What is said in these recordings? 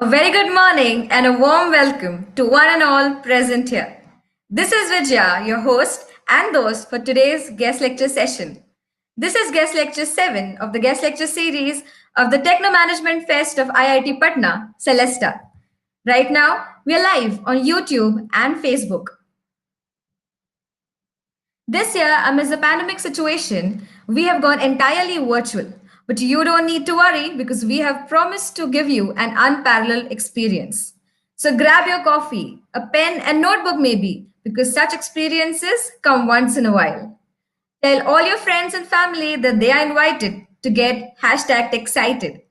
A very good morning and a warm welcome to one and all present here. This is Vijaya, your host and host for today's guest lecture session. This is guest lecture 7 of the guest lecture series of the Techno Management Fest of IIT Patna, Celesta. Right now, we are live on YouTube and Facebook. This year, amidst the pandemic situation, we have gone entirely virtual. But you don't need to worry because we have promised to give you an unparalleled experience. So grab your coffee, a pen, and notebook maybe, because such experiences come once in a while. Tell all your friends and family that they are invited to get hashtag excited.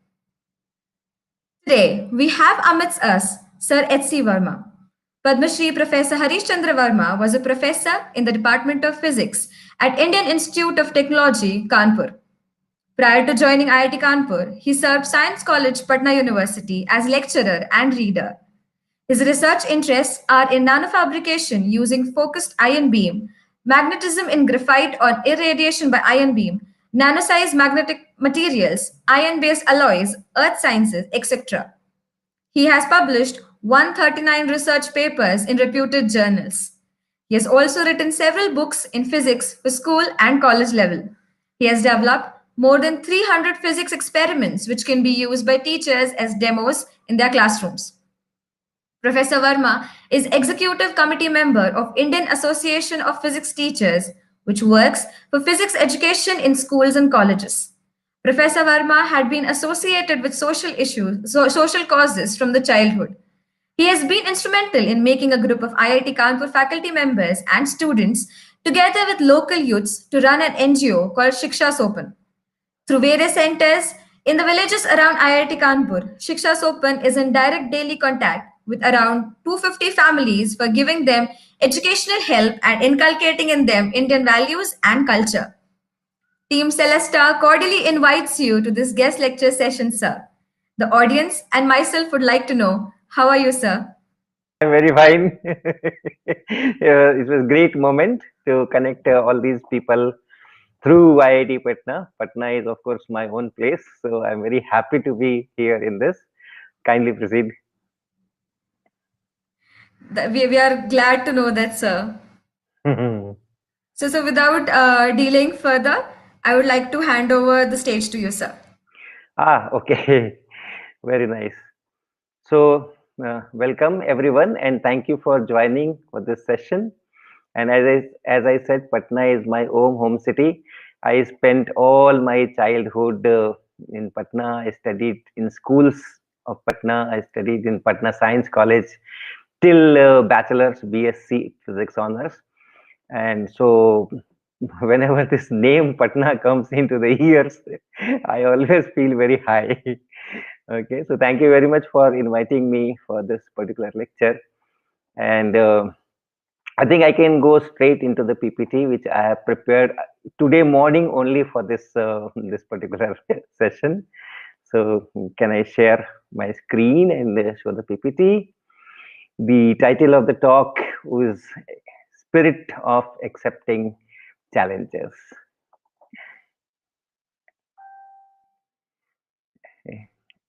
Today, we have amidst us Sir HC Verma. Padma Shri Professor Harish Chandra Verma was a professor in the Department of Physics at Indian Institute of Technology, Kanpur. Prior to joining IIT Kanpur, he served Science College, Patna University as lecturer and reader. His research interests are in nanofabrication using focused ion beam, magnetism in graphite or irradiation by ion beam, nanosize magnetic materials, ion-based alloys, earth sciences, etc. He has published 139 research papers in reputed journals. He has also written several books in physics for school and college level. He has developed more than 300 physics experiments which can be used by teachers as demos in their classrooms. Professor Verma is executive committee member of Indian Association of Physics Teachers, which works for physics education in schools and colleges. Professor Verma had been associated with social issues, social causes from the childhood. He has been instrumental in making a group of IIT Kanpur faculty members and students together with local youths to run an NGO called Shiksha Sopan. Through various centers in the villages around IIT Kanpur, Shiksha Sopan is in direct daily contact with around 250 families for giving them educational help and inculcating in them Indian values and culture. Team Celesta cordially invites you to this guest lecture session, sir. The audience and myself would like to know, how are you, sir? I'm very fine. It was a great moment to connect all these people through IIT Patna. Patna is, of course, my own place, so I'm very happy to be here in this. Kindly proceed. We are glad to know that, sir. So without delaying further, I would like to hand over the stage to you, sir. Okay. Very nice. So, welcome everyone, and thank you for joining for this session. And as I said, Patna is my home city. I spent all my childhood in Patna. I studied in schools of Patna. I studied in Patna Science College till bachelor's BSc Physics honors. And so, whenever this name Patna comes into the ears, I always feel very high. Okay, so thank you very much for inviting me for this particular lecture. And I think I can go straight into the PPT, which I have prepared today morning only for this particular session. So can I share my screen and show the PPT? The title of the talk is Spirit of Accepting Challenges. Okay.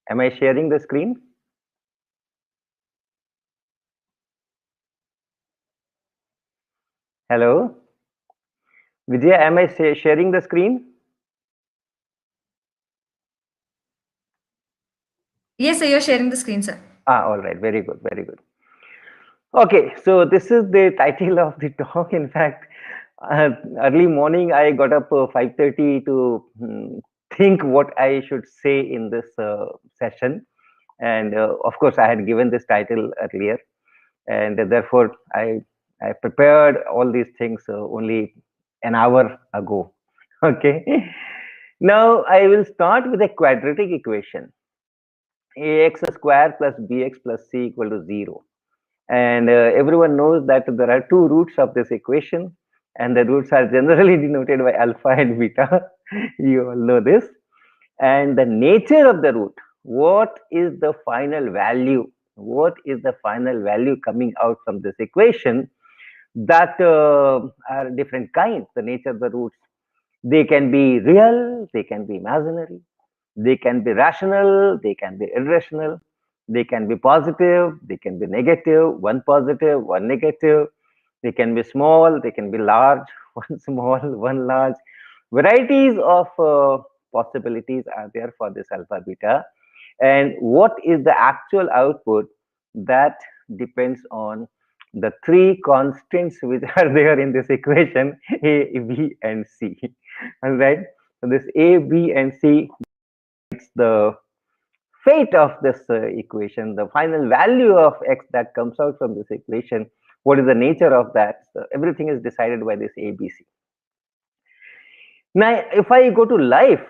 Am I sharing the screen? Hello? Vijaya, am I sharing the screen? Yes, sir, you're sharing the screen, sir. All right. Very good. Very good. Okay, so this is the title of the talk. In fact, early morning I got up 5:30 to think what I should say in this session, and of course I had given this title earlier, and therefore I prepared all these things only an hour ago. Okay, now I will start with a quadratic equation: ax square plus bx plus c equal to 0. And everyone knows that there are two roots of this equation, and the roots are generally denoted by alpha and beta. You all know this. And the nature of the root, what is the final value? What is the final value coming out from this equation? That are different kinds. The nature of the roots, they can be real, they can be imaginary, they can be rational, they can be irrational. They can be positive, they can be negative, one positive, one negative. They can be small, they can be large, one small, one large. Varieties of possibilities are there for this alpha beta. And what is the actual output? That depends on the three constants which are there in this equation, A, B, and C. All right. So this A, B, and C, it's the fate of this equation, the final value of x that comes out from this equation. What is the nature of that? So everything is decided by this ABC. Now, if I go to life,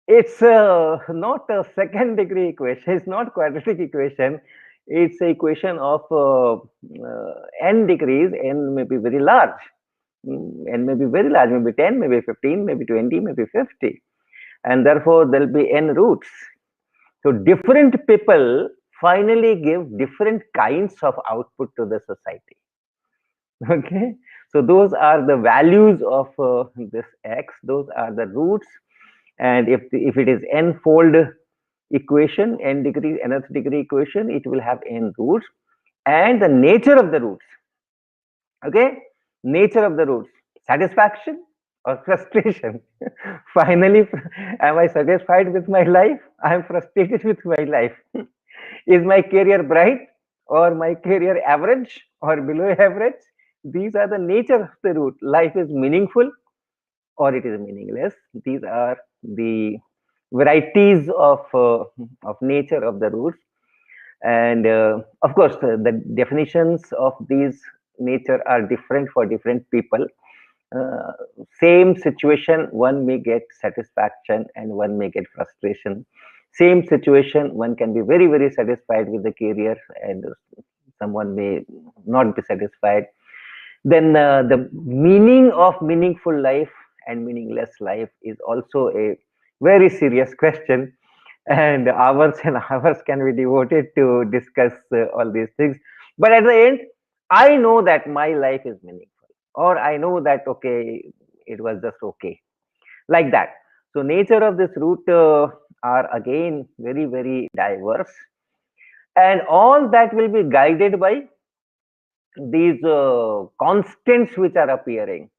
it's not a second degree equation. It's not quadratic equation. It's a equation of n degrees. N may be very large. N may be very large. Maybe 10, maybe 15, maybe 20, maybe 50. And therefore, there'll be n roots. So different people finally give different kinds of output to the society. Okay. So those are the values of this x. Those are the roots. And if it is n-fold equation, n degree, nth degree equation, it will have n roots. And the nature of the roots. Okay. Nature of the roots. Satisfaction or frustration. Finally, am I satisfied with my life? I am frustrated with my life. Is my career bright or my career average or below average? These are the nature of the root. Life is meaningful or it is meaningless. These are the varieties of nature of the roots. And of course, the definitions of these nature are different for different people. uh, Same situation, one may get satisfaction and one may get frustration. Same situation, one can be very, very satisfied with the career and someone may not be satisfied. Then the meaning of meaningful life and meaningless life is also a very serious question, and hours and hours can be devoted to discuss all these things. But at the end, I know that my life is meaningful, or I know that okay, it was just okay, like that. So nature of this root are again very, very diverse, and all that will be guided by these constants which are appearing: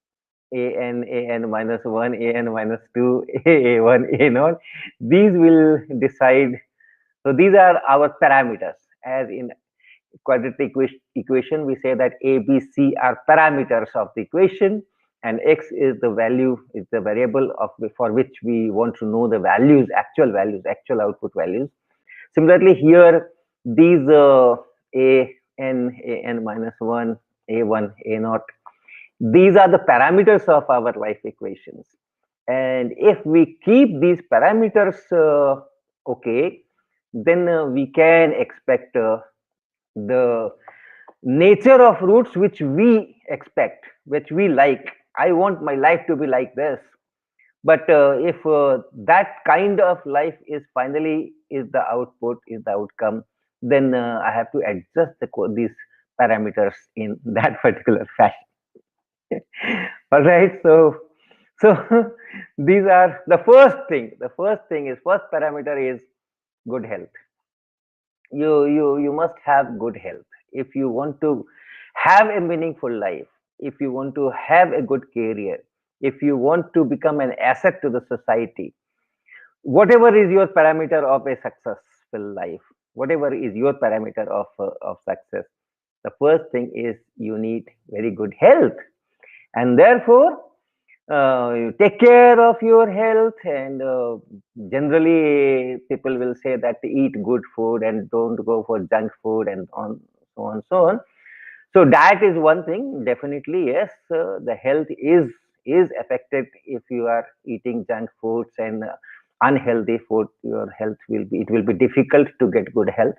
an minus 1, an minus 2, a1, a naught. These will decide. So these are our parameters. As in quadratic equation, we say that a, b, c are parameters of the equation, and x is the value, is the variable of for which we want to know the values, actual output values. Similarly, here these an minus 1, a1, a naught, these are the parameters of our life equations. And if we keep these parameters okay, then we can expect the nature of roots which we expect, which we like. I want my life to be like this. But if that kind of life is finally is the output, is the outcome, then I have to adjust these parameters in that particular fashion. All right. So these are the first thing. The first thing is, first parameter is good health. You must have good health if you want to have a meaningful life, if you want to have a good career, if you want to become an asset to the society. Whatever is your parameter of a successful life, whatever is your parameter of success, the first thing is you need very good health. And therefore you take care of your health. And generally people will say that eat good food and don't go for junk food and on so on so on. So diet is one thing, definitely. Yes, the health is affected if you are eating junk foods and unhealthy food. Your health will be, it will be difficult to get good health.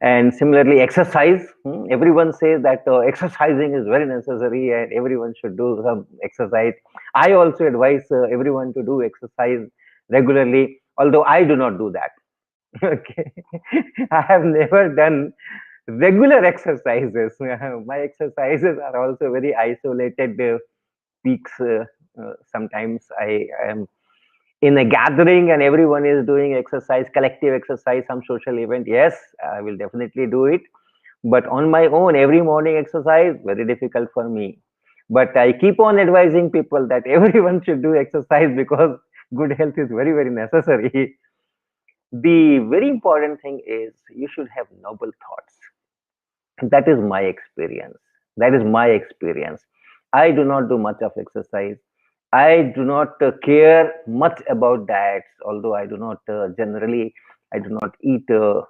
And similarly, exercise. Everyone says that exercising is very necessary and everyone should do some exercise. I also advise everyone to do exercise regularly, although I do not do that. Okay. I have never done regular exercises. My exercises are also very isolated peaks. Sometimes I am in a gathering and everyone is doing exercise, collective exercise, some social event, yes, I will definitely do it. But on my own, every morning exercise, very difficult for me. But I keep on advising people that everyone should do exercise because good health is very, very necessary. The very important thing is you should have noble thoughts. That is my experience. That is my experience. I do not do much of exercise. I do not care much about diets, although I do not generally, I do not eat those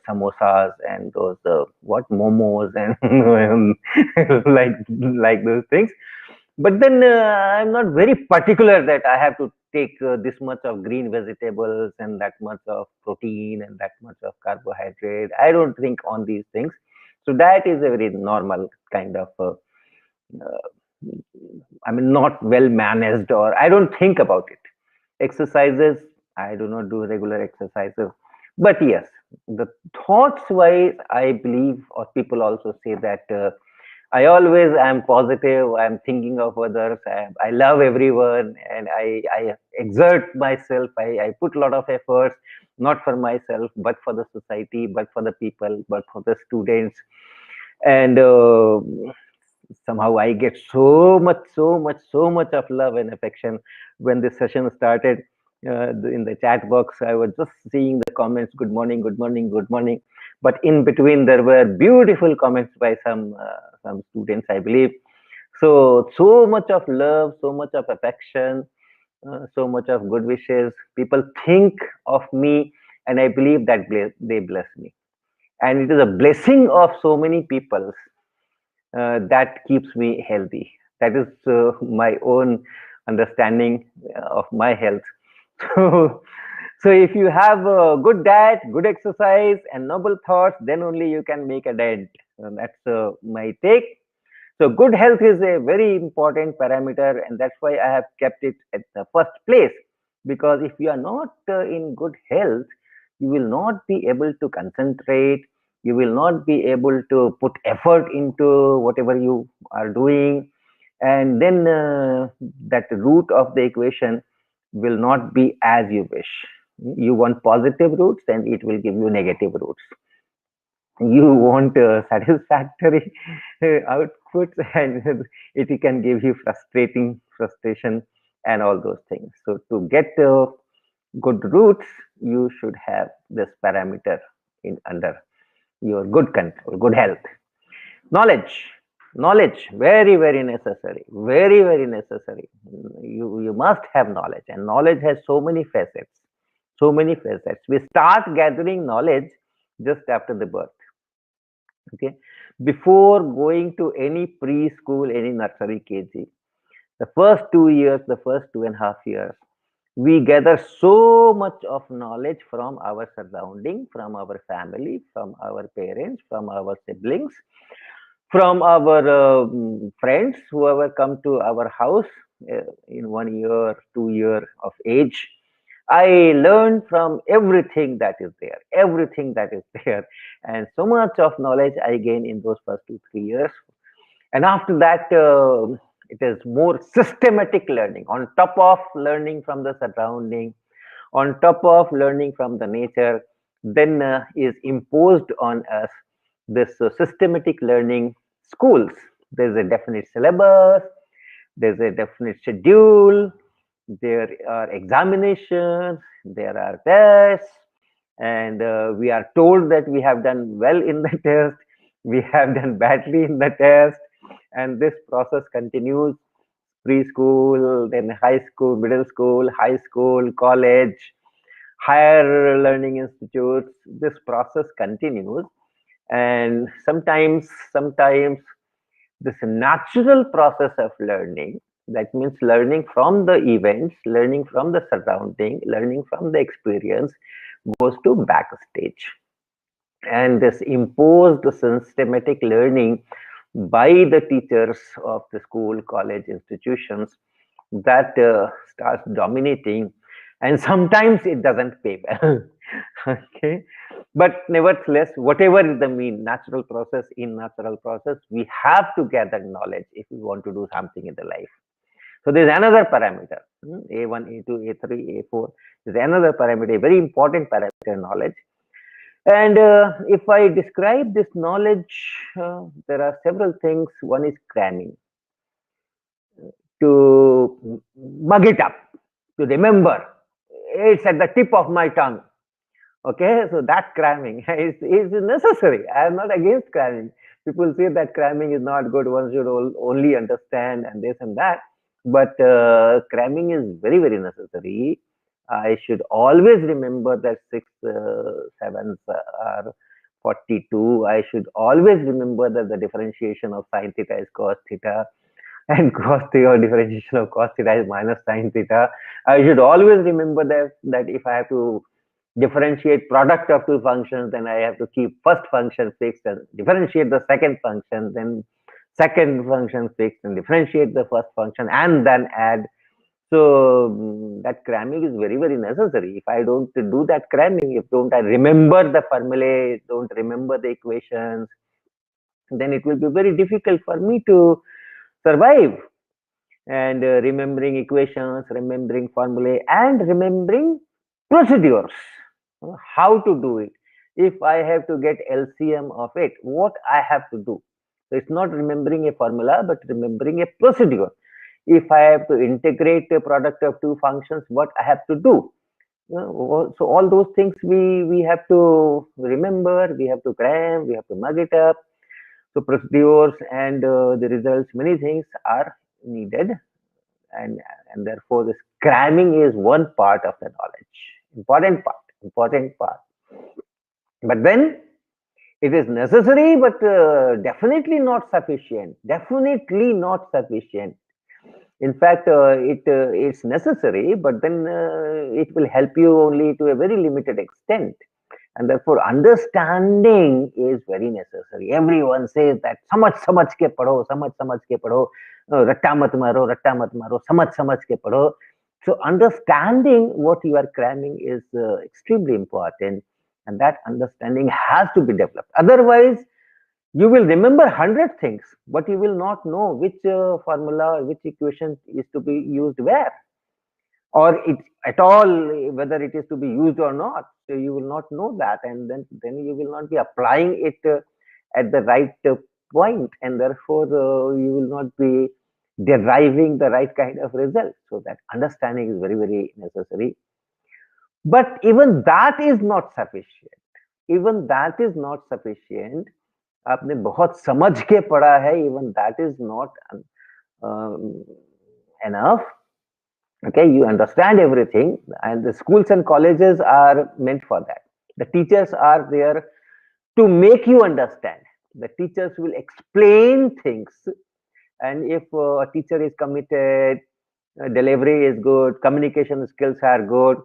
samosas and those what momos and like those things. But then I'm not very particular that I have to take this much of green vegetables and that much of protein and that much of carbohydrate. I don't think on these things. So diet is a very normal kind of uh, I mean, not well managed, or I don't think about it. Exercises, I do not do regular exercises. But yes, the thoughts wise, I believe, or people also say that I always am positive. I'm thinking of others. I love everyone, and I exert myself. I put a lot of efforts, not for myself, but for the society, but for the people, but for the students. And somehow I get so much of love and affection. When this session started, in the chat box, I was just seeing the comments, good morning, good morning, good morning. But in between, there were beautiful comments by some students, I believe. So much of love, so much of affection, so much of good wishes. People think of me, and I believe that they bless me. And it is a blessing of so many people that keeps me healthy. That is my own understanding of my health. So, so if you have a good diet, good exercise, and noble thoughts, then only you can make a dent. And that's my take. So good health is a very important parameter, and that's why I have kept it at the first place. Because if you are not in good health, you will not be able to concentrate. You will not be able to put effort into whatever you are doing, and then that root of the equation will not be as you wish. You want positive roots, and it will give you negative roots. You want satisfactory outputs, and it can give you frustration and all those things. So to get good roots, you should have this parameter in under your good control, good health. Knowledge, very, very necessary, very, very necessary. You must have knowledge, and knowledge has so many facets, so many facets. We start gathering knowledge just after the birth. Okay, before going to any preschool, any nursery, KG, the first 2 years, the first 2.5 years, we gather so much of knowledge from our surrounding, from our family, from our parents, from our siblings, from our friends, whoever come to our house in 1 year, 2 year of age. I learned from everything that is there, everything that is there. And so much of knowledge I gain in those first 2, 3 years. And after that, it is more systematic learning on top of learning from the surrounding, on top of learning from the nature. Then is imposed on us this systematic learning. Schools, there's a definite syllabus, there's a definite schedule, there are examinations, there are tests, and we are told that we have done well in the test, we have done badly in the test, and this process continues. Preschool, then high school, middle school, high school, college, higher learning institutes. This process continues, and sometimes this natural process of learning, that means learning from the events, learning from the surrounding, learning from the experience, goes to backstage. And this imposed systematic learning by the teachers of the school, college, institutions, that starts dominating, and sometimes it doesn't pay well. Okay, but nevertheless, whatever is the mean, natural process, in natural process, we have to gather knowledge if we want to do something in the life. So there is another parameter, A1, A2, A3, A4 is another parameter, a very important parameter knowledge. And if I describe this knowledge, there are several things. One is cramming, to mug it up, to remember. It's at the tip of my tongue. Okay, so that cramming is necessary. I am not against cramming. People say that cramming is not good, one should only understand and this and that. But cramming is very, very necessary. I should always remember that 6 sevens are 42. I should always remember that the differentiation of sine theta is cos theta, and cos theta, or differentiation of cos theta is minus sine theta. I should always remember that if I have to differentiate product of two functions, then I have to keep first function fixed and differentiate the second function, then second function fixed and differentiate the first function and then add. So that cramming is very, very necessary. If I don't do that cramming, if don't I remember the formulae, don't remember the equations, then it will be very difficult for me to survive. And remembering equations, remembering formulae, and remembering procedures, how to do it. If I have to get LCM of it, what I have to do. So it's not remembering a formula, but remembering a procedure. If I have to integrate a product of two functions, what I have to do. So all those things we have to remember, we have to cram, we have to mug it up. So procedures and the results, many things are needed, and therefore this cramming is one part of the knowledge, important part. But then it is necessary, but definitely not sufficient. Definitely not sufficient. In fact, it's necessary, but then it will help you only to a very limited extent. And therefore, understanding is very necessary. Everyone says that samajh ke padho, samajh ke padho, ratta mat maro, samajh ke padho. So understanding what you are cramming is extremely important, and that understanding has to be developed. Otherwise, you will remember 100 things, but you will not know which formula, which equation is to be used where, or it at all, whether it is to be used or not. So you will not know that, and then you will not be applying it at the right point, and therefore you will not be deriving the right kind of result. So that understanding is very, very necessary. But even that is not sufficient. Even that is not sufficient. आपने बहुत समझ के पढ़ा है, even that is not enough. Okay, you understand everything, and the schools and colleges are meant for that. The teachers are there to make you understand. The teachers will explain things, and if a teacher is committed, delivery is good, communication skills are good,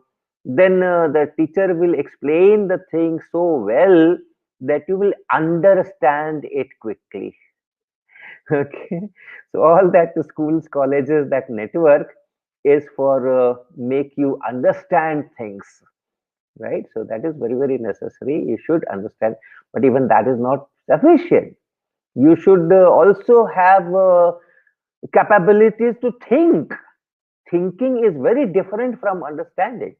then the teacher will explain the thing so well that you will understand it quickly. Okay, so all that the schools, colleges, that network is for make you understand things, right? So that is very, very necessary. You should understand, but even that is not sufficient. You should also have capabilities to think. Thinking is very different from understanding.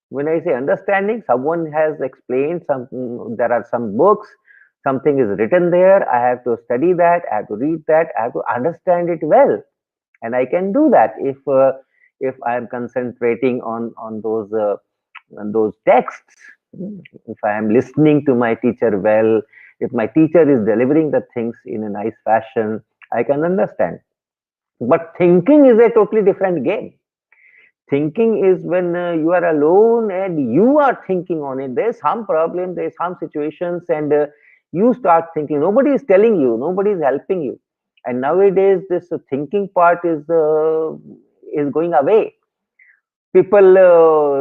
When I say understanding, someone has explained something, there are some books, something is written there, I have to study that, I have to read that, I have to understand it well, and I can do that if I am concentrating on those texts. If I am listening to my teacher well, if my teacher is delivering the things in a nice fashion, I can understand. But thinking is a totally different game. Thinking is when you are alone and you are thinking on it. There's some problem, there's some situations, and you start thinking. Nobody is telling you, nobody is helping you. And nowadays, this thinking part is going away. People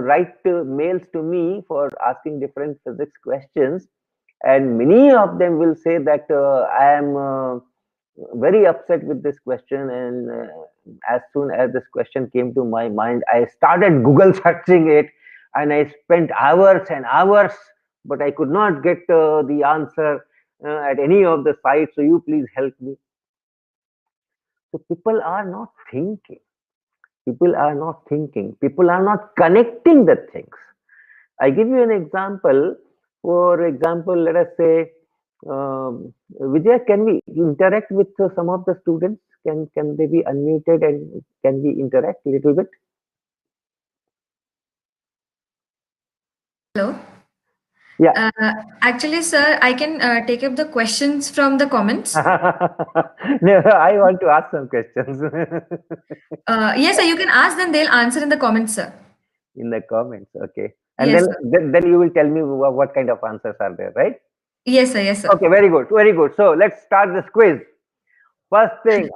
write mails to me for asking different physics questions, and many of them will say that I am very upset with this question, and as soon as this question came to my mind, I started Google searching it, and I spent hours and hours, but I could not get the answer at any of the sites. So you please help me. So people are not thinking. People are not thinking. People are not connecting the things. I give you an example. For example, let us say, Vijay, can we interact with some of the students? Can they be unmuted and can we interact a little bit? Hello. Yeah. Actually, sir, I can take up the questions from the comments. No, I want to ask some questions Yes, sir, you can ask them. They'll answer in the comments, sir. in the comments. Okay. And Yes, then, sir. then you will tell me what kind of answers are there, right? Yes, sir. Yes, sir. Okay, very good, very good. So let's start this quiz. First thing, Yes,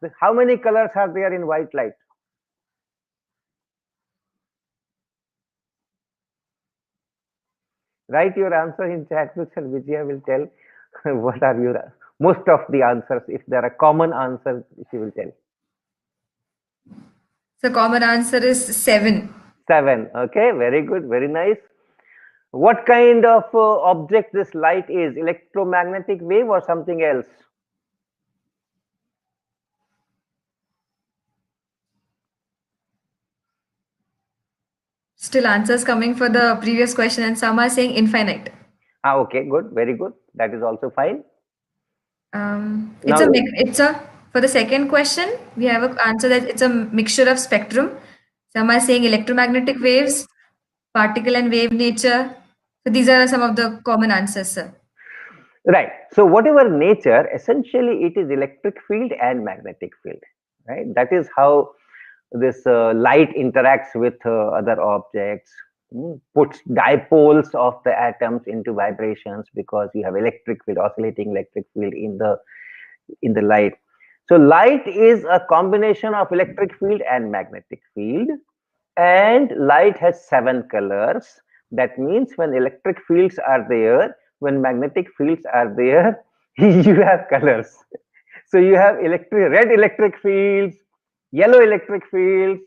sir. how many colors are there in white light? Write your answer in chat box and Vijaya will tell what are your most of the answers. If there are common answers, she will tell. So common answer is 7. 7. Okay, very good, very nice. What kind of object this light is? Electromagnetic wave or something else? Still answers coming for the previous question, and some are saying infinite. Ah, okay, good, very good. That is also fine. It's Now, it's a for the second question we have an answer that it's a mixture of spectrum. Some are saying electromagnetic waves, particle and wave nature. So these are some of the common answers, sir. right. So whatever nature, essentially it is electric field and magnetic field, right? That is how this light interacts with other objects, puts dipoles of the atoms into vibrations because you have electric field, oscillating electric field in the light. So light is a combination of electric field and magnetic field, and light has 7 colors. That means when electric fields are there, when magnetic fields are there, you have colors. So you have red electric fields, yellow electric fields,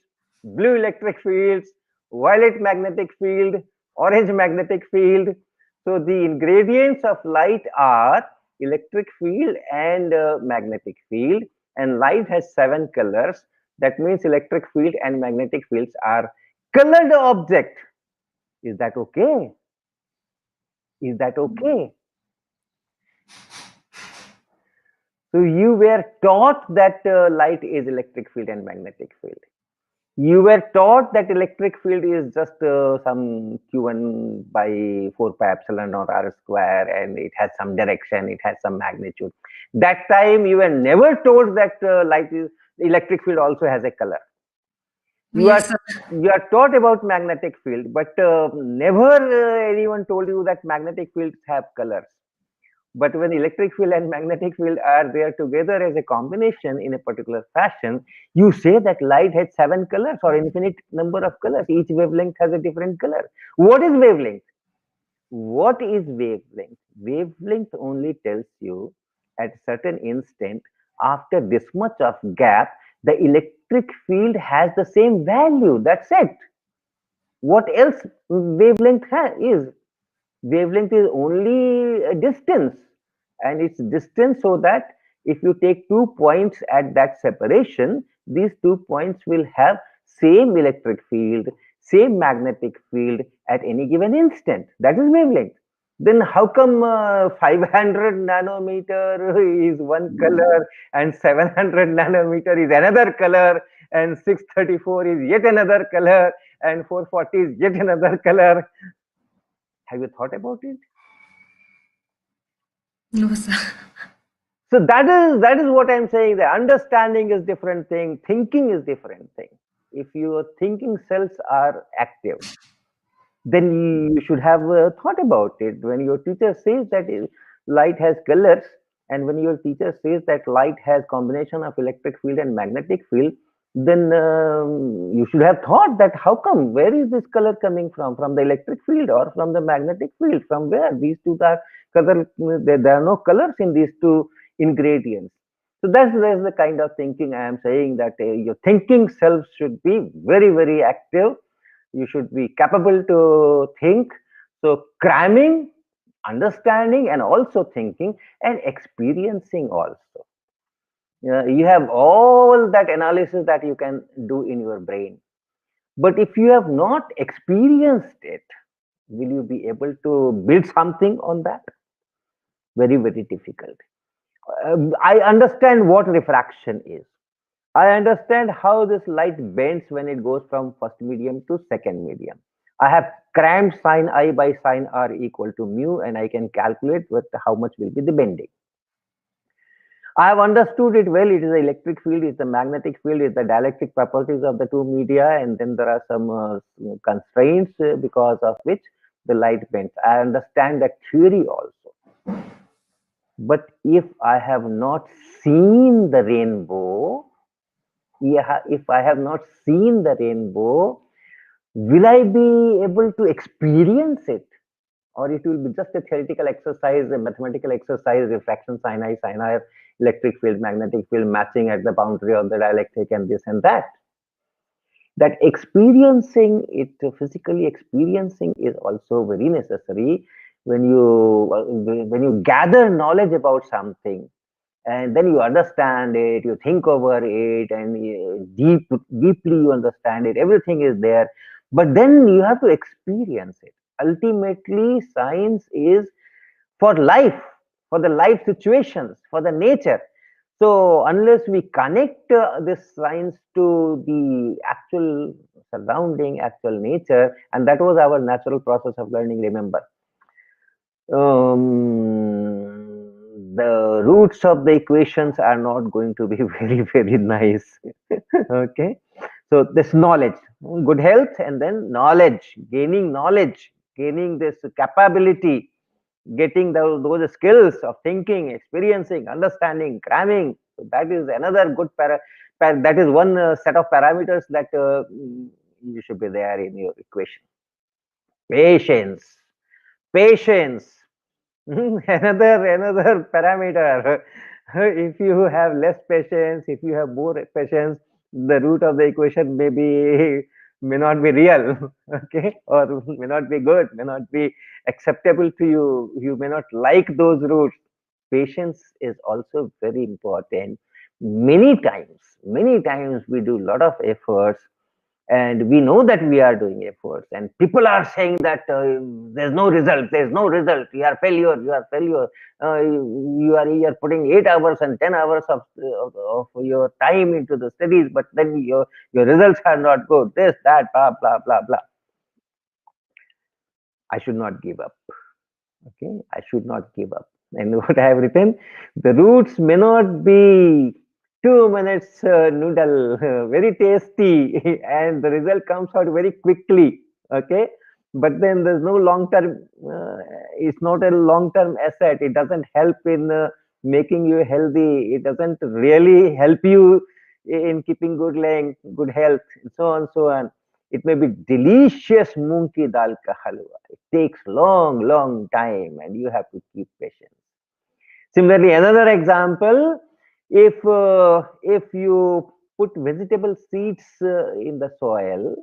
blue electric fields, violet magnetic field, orange magnetic field. So the ingredients of light are electric field and magnetic field, and light has 7 colors. That means electric field and magnetic fields are colored object. Is that okay? Is that okay? So you were taught that light is electric field and magnetic field. You were taught that electric field is just some q1 by 4 pi epsilon or r square, and it has some direction, it has some magnitude. That time you were never told that light is electric field also has a color. You are Yes, sir. you are taught about magnetic field, but never anyone told you that magnetic fields have colors. But when electric field and magnetic field are there together as a combination in a particular fashion, you say that light has 7 colors or infinite number of colors. Each wavelength has a different color. What is wavelength? What is wavelength? Wavelength only tells you at a certain instant, after this much of gap, the electric field has the same value. That's it. What else wavelength is? Wavelength is only a distance, and it's distance so that if you take 2 points at that separation, these 2 points will have same electric field, same magnetic field at any given instant. That is wavelength. Then how come 500 nanometer is one color and 700 nanometer is another color and 634 is yet another color and 440 is yet another color? Have you thought about it? No, sir. So that is what I'm saying. The understanding is different thing. Thinking is different thing. If your thinking cells are active, then you should have thought about it. When your teacher says that light has colors, and when your teacher says that light has combination of electric field and magnetic field, then you should have thought that how come, where is this color coming from the electric field or from the magnetic field, from where these two are color, there are no colors in these two ingredients. So that's the kind of thinking I am saying, that your thinking self should be very, very active. You should be capable to think. So cramming, understanding, and also thinking and experiencing also. You have all all that analysis that you can do in your brain. But if you have not experienced it, will you be able to build something on that? Very, very difficult. I understand what refraction is. I understand how this light bends when it goes from first medium to second medium. I have crammed sine I by sine r equal to mu, and I can calculate with how much will be the bending. I have understood it well. It is the electric field, it's the magnetic field, it's the dielectric properties of the two media, and then there are some constraints because of which the light bends. I understand that theory also. But if I have not seen the rainbow, if I have not seen the rainbow, will I be able to experience it? Or it will be just a theoretical exercise, a mathematical exercise, refraction, sin I, sin R, electric field, magnetic field matching at the boundary of the dielectric and this and that. That experiencing it, physically experiencing, is also very necessary when you gather knowledge about something, and then you understand it, you think over it, and deeply you understand it, everything is there, but then you have to experience it. Ultimately, science is for life, for the life situations, for the nature. So unless we connect this science to the actual surrounding, actual nature, and that was our natural process of learning, remember, the roots of the equations are not going to be very, very nice. Okay, so this knowledge, good health, and then knowledge, gaining this capability, getting those skills of thinking, experiencing, understanding, cramming. So that is another good that is one set of parameters that you should be there in your equation. Patience, another parameter. If you have less patience, if you have more patience, the root of the equation may not be real, okay, or may not be good, may not be acceptable to you. You may not like those roots. Patience is also very important. Many times we do a lot of efforts, and we know that we are doing efforts, and people are saying that there's no result, you are failure, you are putting 8 hours and 10 hours of your time into the studies, but then your results are not good, this, that, blah, blah, blah, blah. I should not give up. Okay, I should not give up. And what I have written, the roots may not be 2 minutes noodle, very tasty, and the result comes out very quickly. Okay, but then there's no long term. It's not a long term asset. It doesn't help in making you healthy. It doesn't really help you in keeping good length, good health, and so on, so on. It may be delicious moong ki dal ka halwa. It takes long time, and you have to keep patience. Similarly, another example, if you put vegetable seeds in the soil,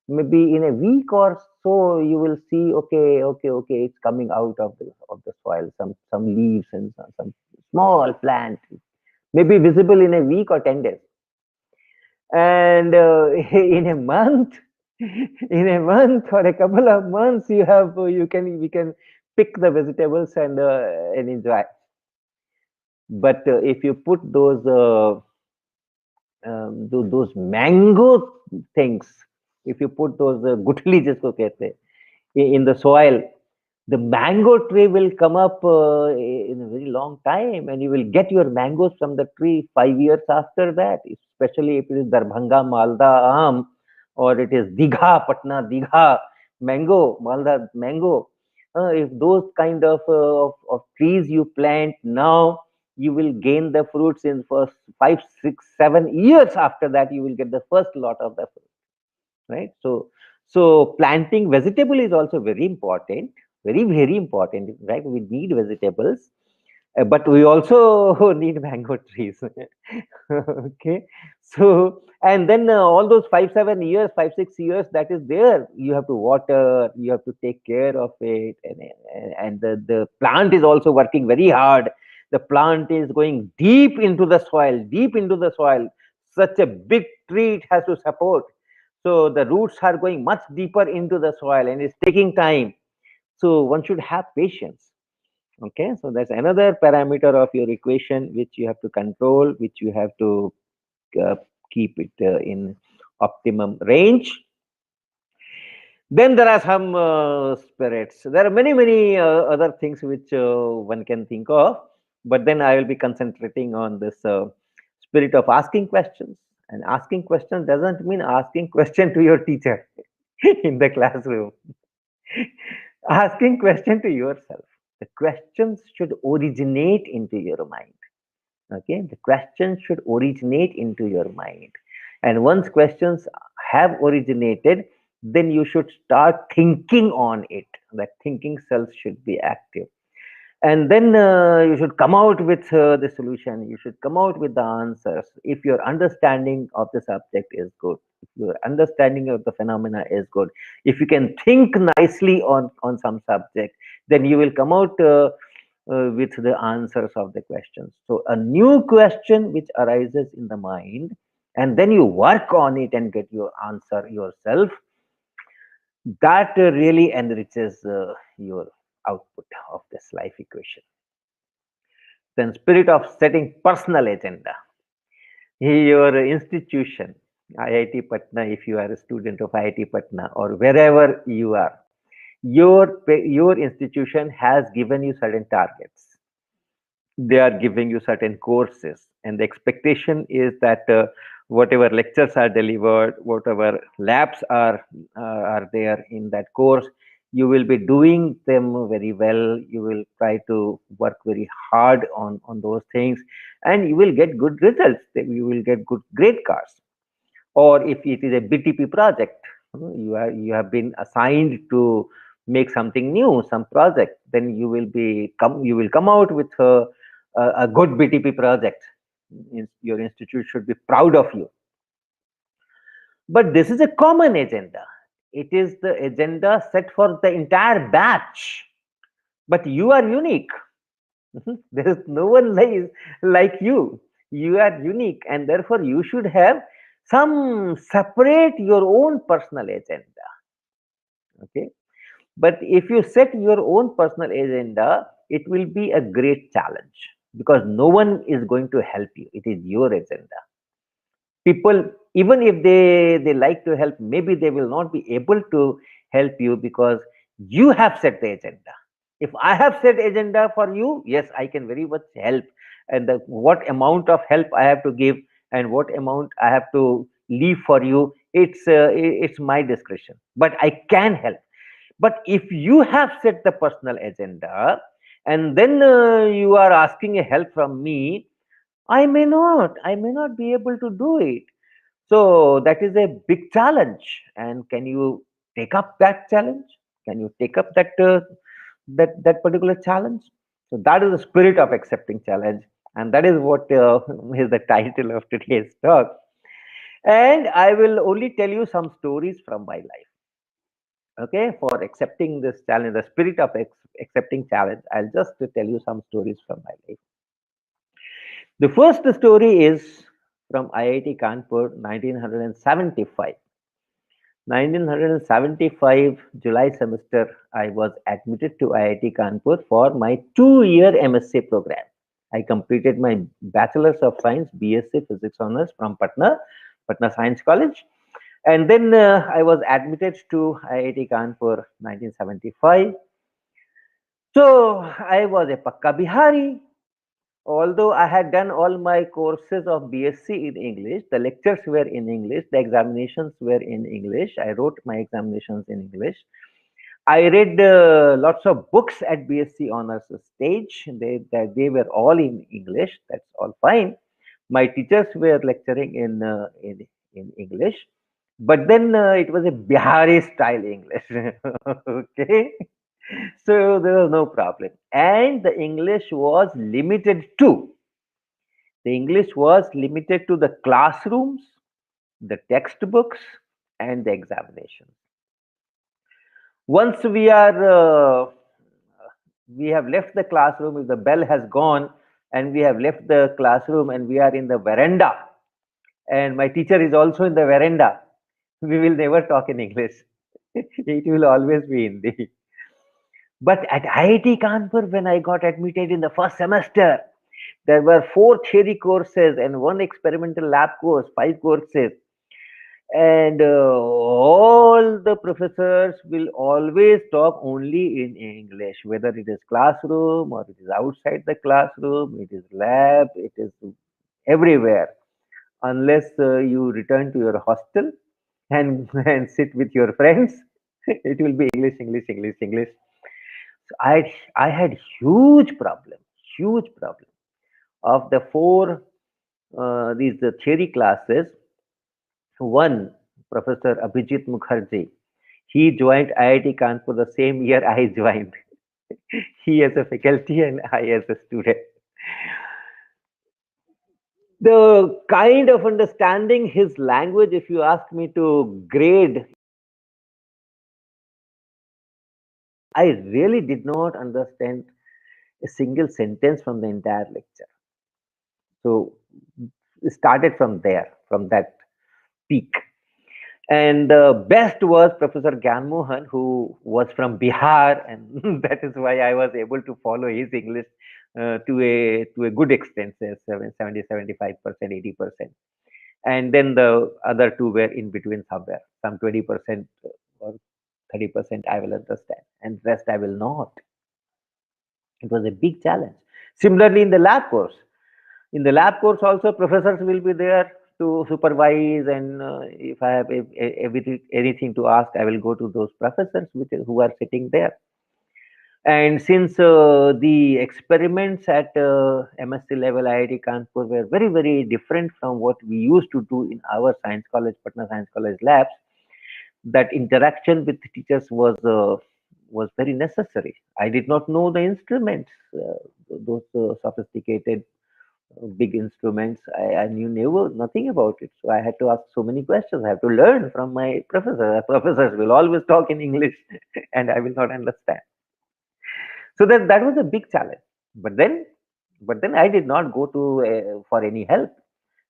maybe in a week or so, you will see, okay, it's coming out of the soil, some leaves and some small plant, maybe visible in a week or 10 days. And in a month, or a couple of months, we can pick the vegetables and enjoy. But if you put those mango things, if you put those gutli jisko kehte in the soil, the mango tree will come up in a very long time, and you will get your mangoes from the tree 5 years after that, especially if it is Darbhanga Malda Aam, or it is Patna Digha mango, Malda mango. If those kind of trees you plant now, you will gain the fruits in first 5, 6, 7 years after that. You will get the first lot of the fruit, right? So planting vegetable is also very important, very important, right? We need vegetables, but we also need mango trees. Okay, so and then all those 5, 7 years, 5, 6 years that is there, you have to water, you have to take care of it, and the plant is also working very hard. The plant is going deep into the soil, such a big tree it has to support. So the roots are going much deeper into the soil and it's taking time. So one should have patience. Okay, so that's another parameter of your equation which you have to control, which you have to uh, keep it in optimum range. Then there are some spirits. There are many other things which one can think of, but then I will be concentrating on this spirit of asking questions. And asking questions doesn't mean asking question to your teacher in the classroom. Asking question to yourself. The questions should originate into your mind. Okay, the questions should originate into your mind, and once questions have originated, then you should start thinking on it. That thinking cells should be active, and then you should come out with the solution. You should come out with the answers if your understanding of the subject is good, if your understanding of the phenomena is good, if you can think nicely on some subject, then you will come out with the answers of the questions. So a new question which arises in the mind, and then you work on it and get your answer yourself, that really enriches your output of this life equation. Then spirit of setting personal agenda. Your institution, IIT Patna, if you are a student of IIT Patna or wherever you are, your institution has given you certain targets. They are giving you certain courses, and the expectation is that whatever lectures are delivered, whatever labs are there in that course, you will be doing them very well. You will try to work very hard on those things, and you will get good results. You will get good grade cards. Or if it is a BTP project, you have been assigned to make something new, some project, then you will come out with a good BTP project. Your institute should be proud of you. But this is a common agenda. It is the agenda set for the entire batch. But you are unique. There is no one like you. You are unique, and therefore you should have some separate your own personal agenda. Okay. But if you set your own personal agenda, it will be a great challenge because no one is going to help you. It is your agenda. People, even if they like to help, maybe they will not be able to help you because you have set the agenda. If I have set agenda for you, yes, I can very much help, and what amount of help I have to give and what amount I have to leave for you, it's my discretion, but I can help. But if you have set the personal agenda and then you are asking a help from me, I may not be able to do it. So that is a big challenge. And can you take up that challenge? Can you take up that particular challenge? So that is the spirit of accepting challenge, and that is what is the title of today's talk. And I will only tell you some stories from my life. Okay, for accepting this challenge, the spirit of accepting challenge, I'll just tell you some stories from my life. The first story is from IIT Kanpur, 1975. 1975 July semester, I was admitted to IIT Kanpur for my 2-year MSc program. I completed my Bachelor's of Science BSc Physics Honors from Patna Science College. And then I was admitted to IIT Kanpur 1975. So I was a Pakka Bihari. Although I had done all my courses of BSc in English, the lectures were in English, the examinations were in English. I wrote my examinations in English. I read lots of books at BSc honors stage. They were all in English. That's all fine. My teachers were lecturing in English, but then it was a Bihari style English. Okay, so there was no problem, and the English was limited to the classrooms, the textbooks, and the examinations. Once we have left the classroom, if the bell has gone and we have left the classroom and we are in the veranda, and my teacher is also in the veranda. We will never talk in English. It will always be Hindi. But at IIT Kanpur, when I got admitted in the first semester, there were 4 theory courses and 1 experimental lab course, 5 courses. And all the professors will always talk only in English, whether it is classroom or it is outside the classroom, it is lab, it is everywhere. Unless you return to your hostel and, and sit with your friends, it will be English, English, English, English. So I had huge problem. Of the 4 these theory classes, one, Professor Abhijit Mukherjee, he joined IIT Kanpur the same year I joined. He as a faculty and I as a student. The kind of understanding his language, if you ask me to grade, I really did not understand a single sentence from the entire lecture. So it started from there, from that peak. And the best was Professor Gyan Mohan, who was from Bihar, and that is why I was able to follow his English to a good extent, say 70, 75%, 80%. And then the other 2 were in between somewhere, some 20% or 30% I will understand, and rest I will not. It was a big challenge. Similarly, in the lab course, also professors will be there to supervise, and if I have anything to ask, I will go to those professors who are sitting there. And since the experiments at MSc level IIT Kanpur were very different from what we used to do in our science college, Patna Science College labs, that interaction with the teachers was very necessary. I did not know the instruments, those sophisticated big instruments. I knew nothing about it. So I had to ask so many questions. I have to learn from my professor. Professors will always talk in English and I will not understand. So that was a big challenge. But then I did not go to for any help.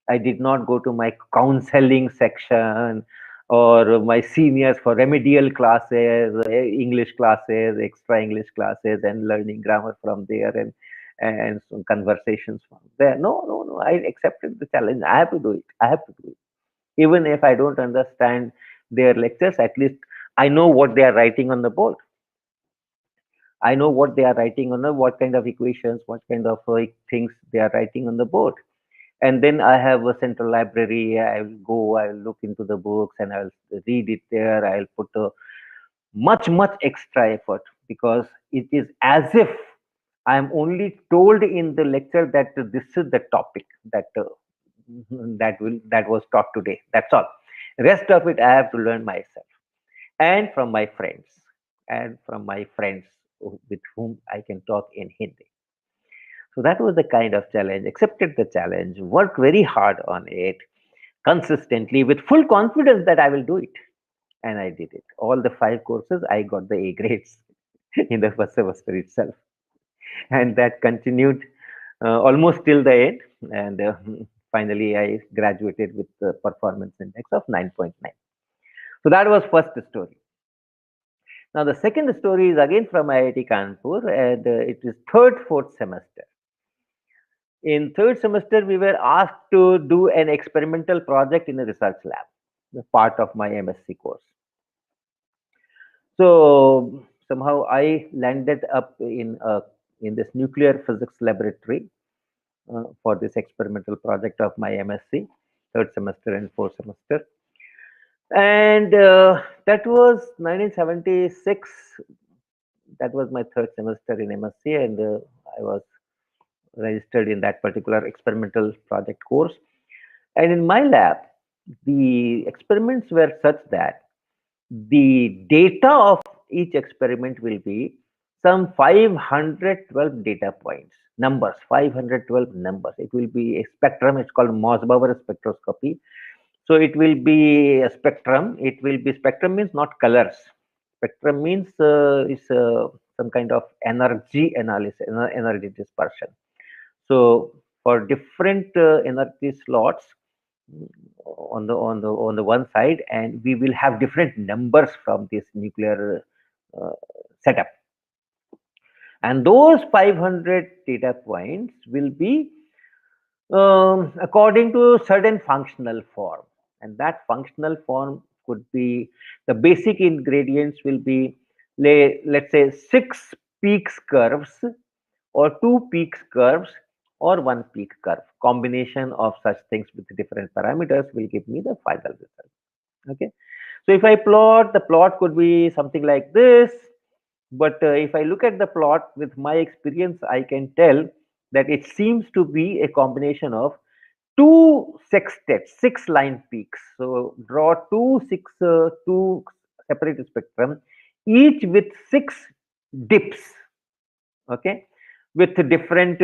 I did not go to my counseling section or my seniors for remedial classes, English classes, extra English classes, and learning grammar from there, and some conversations from there. No. I accepted the challenge. I have to do it. Even if I don't understand their lectures, at least I know what they are writing on the board. I know what they are writing on the what kind of equations, what kind of things they are writing on the board. And then I have a central library. I will look into the books and I will read it there. I'll put a much extra effort, because it is as if I am only told in the lecture that this is the topic that was taught today. That's all. Rest of it I have to learn myself, and from my friends with whom I can talk in Hindi. So that was the kind of challenge. Accepted the challenge, worked very hard on it consistently with full confidence that I will do it. And I did it. All the 5 courses, I got the A grades in the first semester itself. And that continued almost till the end. And finally, I graduated with the performance index of 9.9. So that was first story. Now, the second story is again from IIT Kanpur, and it is fourth semester. In third semester, we were asked to do an experimental project in a research lab, the part of my MSc course. So somehow I landed up in this nuclear physics laboratory for this experimental project of my MSc, third semester and fourth semester. And that was 1976. That was my third semester in MSc, and I was registered in that particular experimental project course. And in my lab, the experiments were such that the data of each experiment will be some 512 data points, numbers, 512 numbers. It will be a spectrum. It's called Mossbauer spectroscopy. So it will be a spectrum. Spectrum means not colors. Spectrum means some kind of energy analysis, energy dispersion. So for different energy slots, on the one side, and we will have different numbers from this nuclear uh, setup, and those 500 data points will be according to certain functional form, and that functional form could be, the basic ingredients will be, let's say, 6 peaks curves, or 2 peaks curves, or 1 peak curve. Combination of such things with different parameters will give me the final result. Okay, so if I plot, the plot could be something like this. But if I look at the plot with my experience, I can tell that it seems to be a combination of two sextets, 6 line peaks. So draw two separate spectrum, each with 6 dips. Okay, with different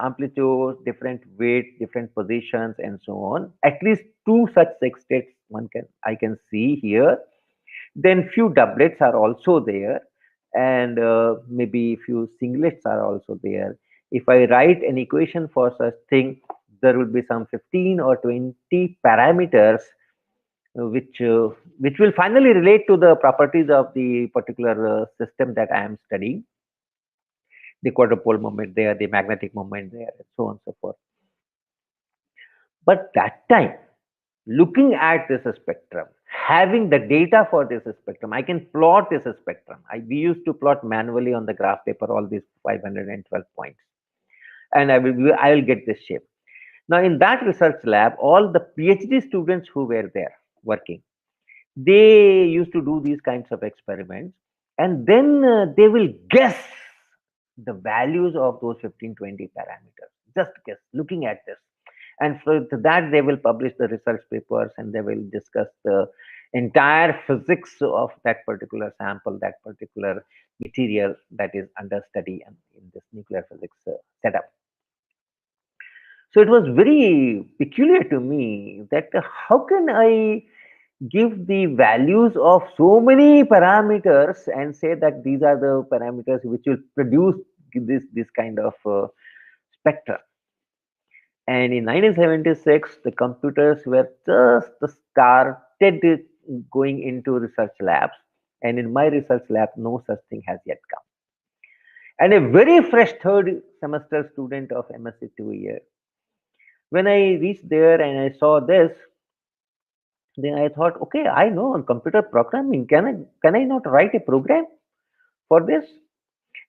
amplitudes, different weight, different positions, and so on. At least two such sextets I can see here. Then few doublets are also there, and maybe few singlets are also there. If I write an equation for such thing, there will be some 15 or 20 parameters, which will finally relate to the properties of the particular system that I am studying. The quadrupole moment there, the magnetic moment there, and so on and so forth. But that time, looking at this spectrum, having the data for this spectrum, I can plot this spectrum. We used to plot manually on the graph paper all these 512 points, and I will get this shape. Now, in that research lab, all the PhD students who were there working, they used to do these kinds of experiments, and then they will guess the values of those 15, 20 parameters. Just guess, looking at this. And for that, they will publish the research papers, and they will discuss the entire physics of that particular sample, that particular material that is under study and in this nuclear physics setup. So it was very peculiar to me that how can I give the values of so many parameters and say that these are the parameters which will produce this kind of spectra. And in 1976, the computers were just started going into research labs. And in my research lab, no such thing has yet come. And a very fresh third semester student of MSc 2 year, when I reached there and I saw this, then I thought, okay, I know on computer programming. Can I not write a program for this?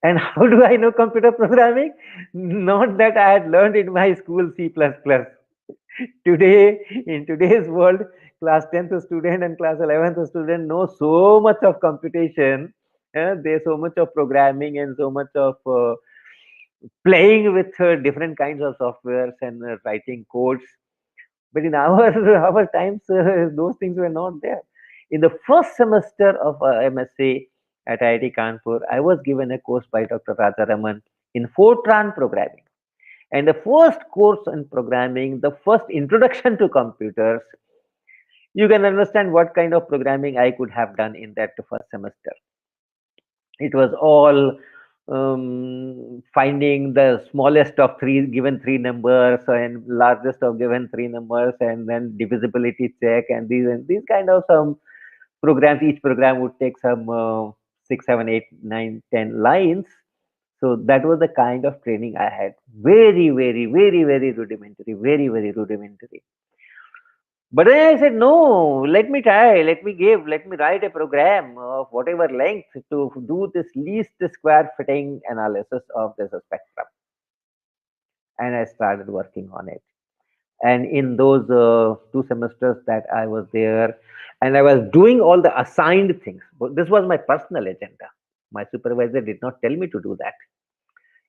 And how do I know computer programming? Not that I had learned in my school C++. Today, in today's world, class 10th student and class 11th student know so much of computation. There's so much of programming and so much of playing with different kinds of softwares and writing codes. But in our our times, those things were not there. In the first semester of MSc at IIT Kanpur, I was given a course by Dr. Rajaraman in Fortran programming. And the first course in programming, the first introduction to computers, you can understand what kind of programming I could have done in that first semester. It was all finding the smallest of three numbers and largest of given three numbers, and then divisibility check, and these kind of some programs. Each program would take some 6, 7, 8, 9, 10 lines. So that was the kind of training I had. Very, very, very, very rudimentary. Very, very rudimentary. But then I said, no, let me try, let me write a program of whatever length to do this least square fitting analysis of this spectrum. And I started working on it. And in those 2 semesters that I was there, and I was doing all the assigned things. But this was my personal agenda. My supervisor did not tell me to do that.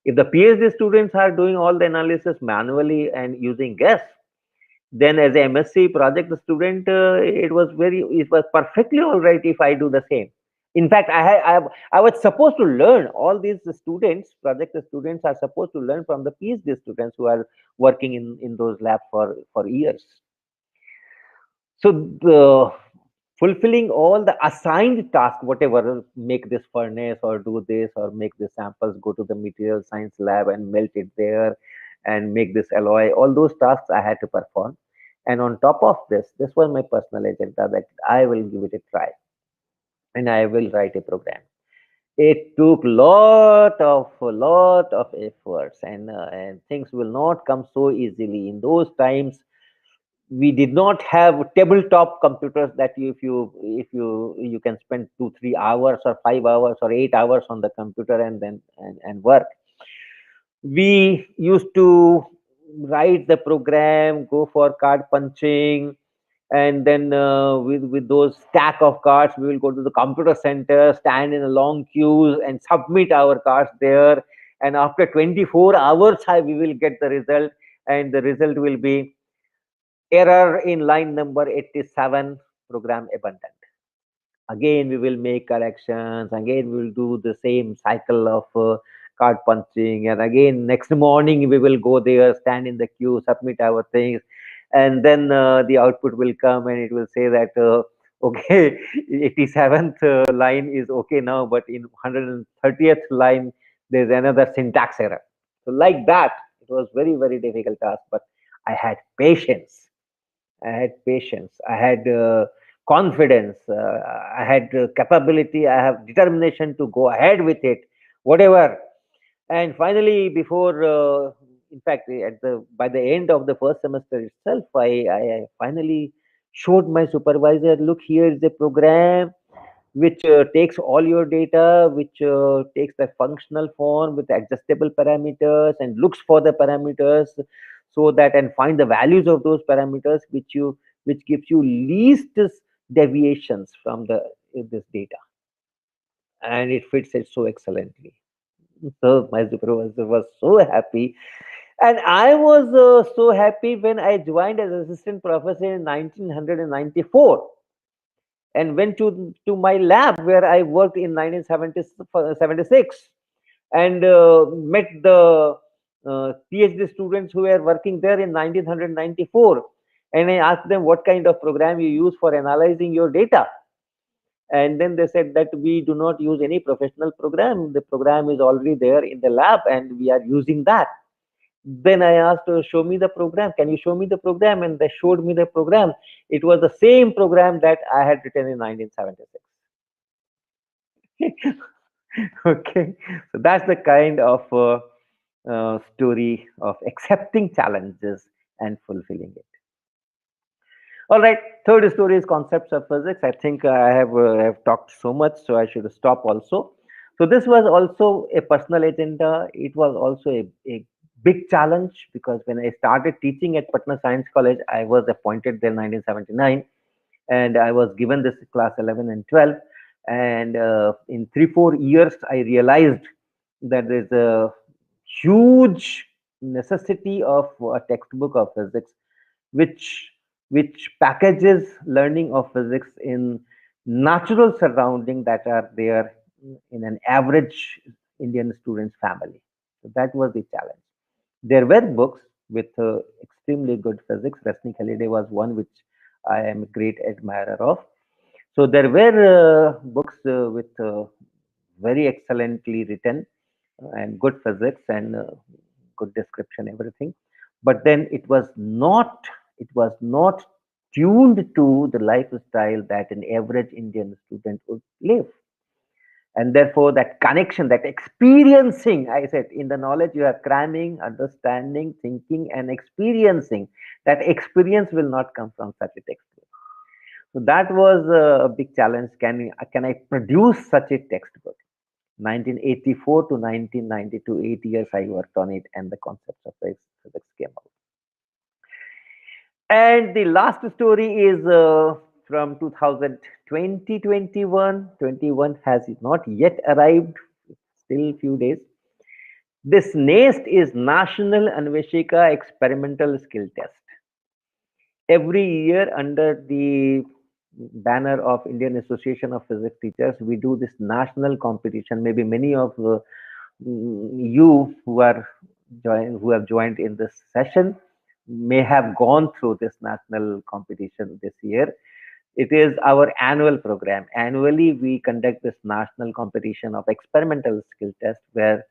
If the PhD students are doing all the analysis manually and using guess, then as a MSc project student, it was perfectly all right if I do the same. In fact, I was supposed to learn. All these students, project students, are supposed to learn from the PhD students who are working in those labs for years. So the fulfilling all the assigned task, whatever, make this furnace or do this or make the samples, go to the material science lab and melt it there and make this alloy, all those tasks I had to perform. And on top of this was my personal agenda that I will give it a try and I will write a program. It took lot of efforts, and things will not come so easily. In those times, we did not have tabletop computers that you can spend 2 3 hours or 5 hours or 8 hours on the computer and then and work. We used to write the program, go for card punching, and then with those stack of cards we will go to the computer center, stand in a long queues and submit our cards there, and after 24 hours we will get the result, and the result will be error in line number 87, program abandoned. Again we will make corrections, again we will do the same cycle of card punching, and again next morning we will go there, stand in the queue, submit our things, and then the output will come and it will say that okay, 87th line is okay now, but in 130th line there's another syntax error. So like that, it was very difficult task, but I had patience. I had confidence. I had capability. I have determination to go ahead with it, whatever. And finally, in fact, by the end of the first semester itself, I finally showed my supervisor, look, here is the program which takes all your data, which takes the functional form with adjustable parameters and looks for the parameters, so that and find the values of those parameters which gives you least deviations from this data, and it fits it so excellently. So my supervisor was so happy, and I was so happy when I joined as assistant professor in 1994 and went to my lab where I worked in 1976, and met the PhD students who were working there in 1994. And I asked them what kind of program you use for analyzing your data. And then they said that we do not use any professional program. The program is already there in the lab and we are using that. Then I asked, show me the program. Can you show me the program? And they showed me the program. It was the same program that I had written in 1976. Okay, so that's the kind of story of accepting challenges and fulfilling it. All right, third story is concepts of physics. I think I have talked so much, so I should stop also. So this was also a personal agenda. It was also a big challenge because when I started teaching at Patna Science College, I was appointed there in 1979, and I was given this class 11 and 12. And in 3 4 years, I realized that there's a huge necessity of a textbook of physics, which packages learning of physics in natural surrounding that are there in an average Indian student's family. So that was the challenge. There were books with extremely good physics. Rasnik Halide was one which I am a great admirer of. So there were books with very excellently written and good physics and good description, everything. But then it was not tuned to the lifestyle that an average Indian student would live. And therefore, that connection, that experiencing, I said, in the knowledge you are cramming, understanding, thinking, and experiencing. That experience will not come from such a textbook. So that was a big challenge. Can I produce such a textbook? 1984 to 1992, 8 years I worked on it, and the concepts of physics came out. And the last story is from 2020, 21 has not yet arrived, still few days. This NAST is National Anveshika Experimental Skill Test. Every year under the banner of Indian Association of Physics Teachers, we do this national competition. Maybe many of you who have joined in this session may have gone through this national competition this year. It is our annual program. Annually, we conduct this national competition of experimental skill test where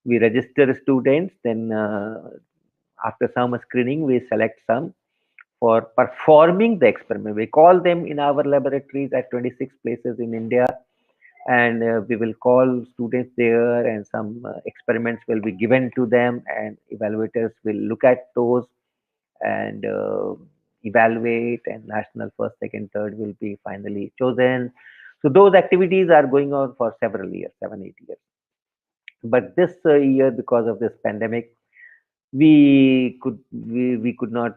we register students. Then after some screening, we select some for performing the experiment. We call them in our laboratories at 26 places in India, and we will call students there, and some experiments will be given to them, and evaluators will look at those and evaluate, and national first, second, third will be finally chosen. So those activities are going on for several years, 7, 8 years. But this year, because of this pandemic, we could not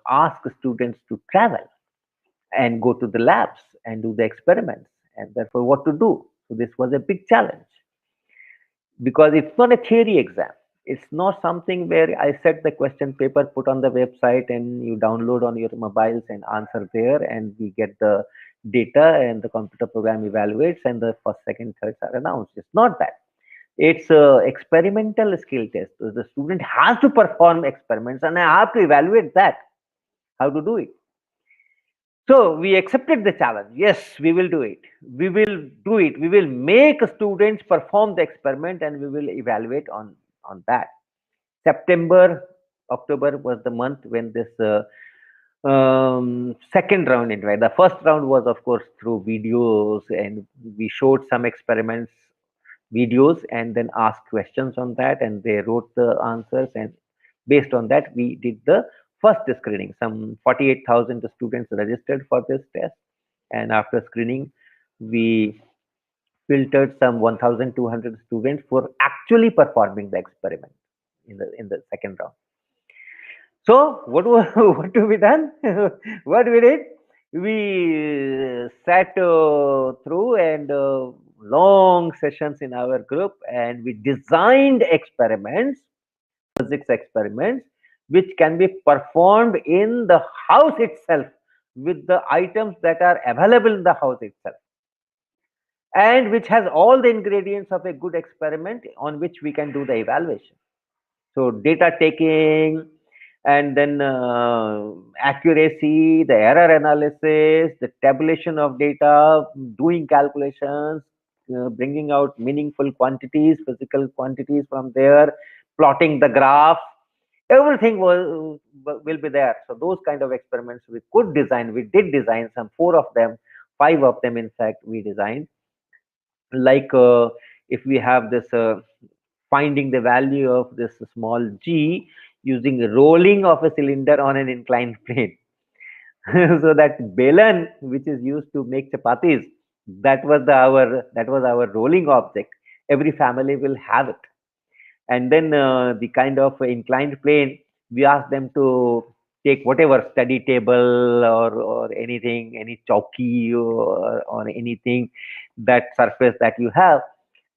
ask students to travel and go to the labs and do the experiments, and therefore what to do. So this was a big challenge, because it's not a theory exam. It's not something where I set the question paper, put on the website, and you download on your mobiles and answer there, and we get the data, and the computer program evaluates, and the first, second, thirds are announced. It's not that. It's a experimental skill test. So the student has to perform experiments, and I have to evaluate that, how to do it. So we accepted the challenge. Yes, we will do it. We will do it. We will make students perform the experiment, and we will evaluate on that. September, October was the month when this second round invite. The first round was, of course, through videos, and we showed some experiments, videos, and then asked questions on that, and they wrote the answers, and based on that, we did the first screening. Some 48,000 students registered for this test, and after screening, we filtered some 1,200 students for actually performing the experiment in the second round. So what to be done? What we did? We sat through and long sessions in our group, and we designed experiments, physics experiments, which can be performed in the house itself with the items that are available in the house itself, and which has all the ingredients of a good experiment on which we can do the evaluation. So data taking, and then accuracy, the error analysis, the tabulation of data, doing calculations, bringing out meaningful quantities, physical quantities from there, plotting the graph, everything will be there. So those kind of experiments we could design. We did design some 4 of them, 5 of them, in fact, we designed. Like if we have this finding the value of this small g using rolling of a cylinder on an inclined plane. So that belan, which is used to make chapatis, that was our rolling object. Every family will have it. And then the kind of inclined plane, we ask them to take whatever study table or anything, any chowki or anything, that surface that you have,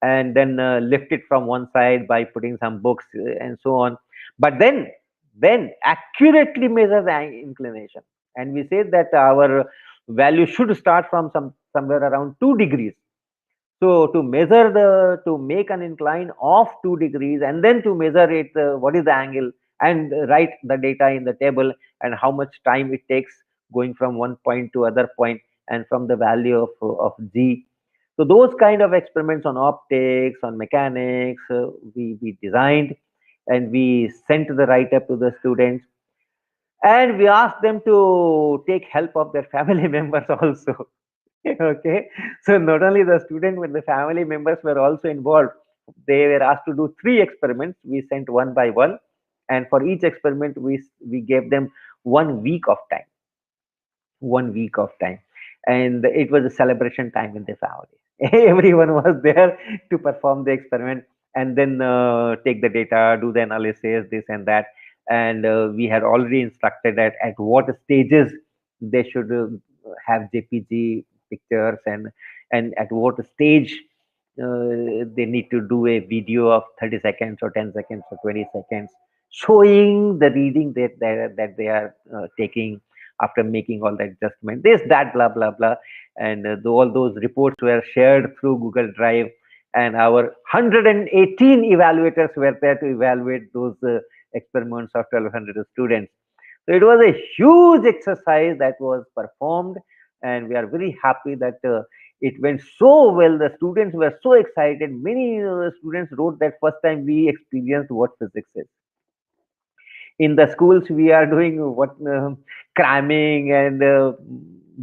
and then lift it from one side by putting some books and so on. But then accurately measure the inclination, and we say that our value should start from somewhere around 2 degrees. So to make an incline of 2 degrees, and then to measure it, what is the angle, and write the data in the table, and how much time it takes going from one point to other point, and from the value of g. So those kind of experiments on optics, on mechanics, we designed, and we sent the write-up to the students, and we asked them to take help of their family members also. Okay, so not only the student, but the family members were also involved. They were asked to do 3 experiments. We sent one by one, and for each experiment, we gave them 1 week of time. 1 week of time, and it was a celebration time in the family. Everyone was there to perform the experiment, and then take the data, do the analysis, this and that. And we had already instructed at what stages they should have jpg pictures, and at what stage they need to do a video of 30 seconds or 10 seconds or 20 seconds, showing the reading that they are taking after making all the adjustment, this, that, blah, blah, blah. And all those reports were shared through Google Drive, and our 118 evaluators were there to evaluate those experiments of 1,200 students. So it was a huge exercise that was performed, and we are very happy that it went so well. The students were so excited. Many students wrote that first time we experienced what physics is. In the schools, we are doing what cramming and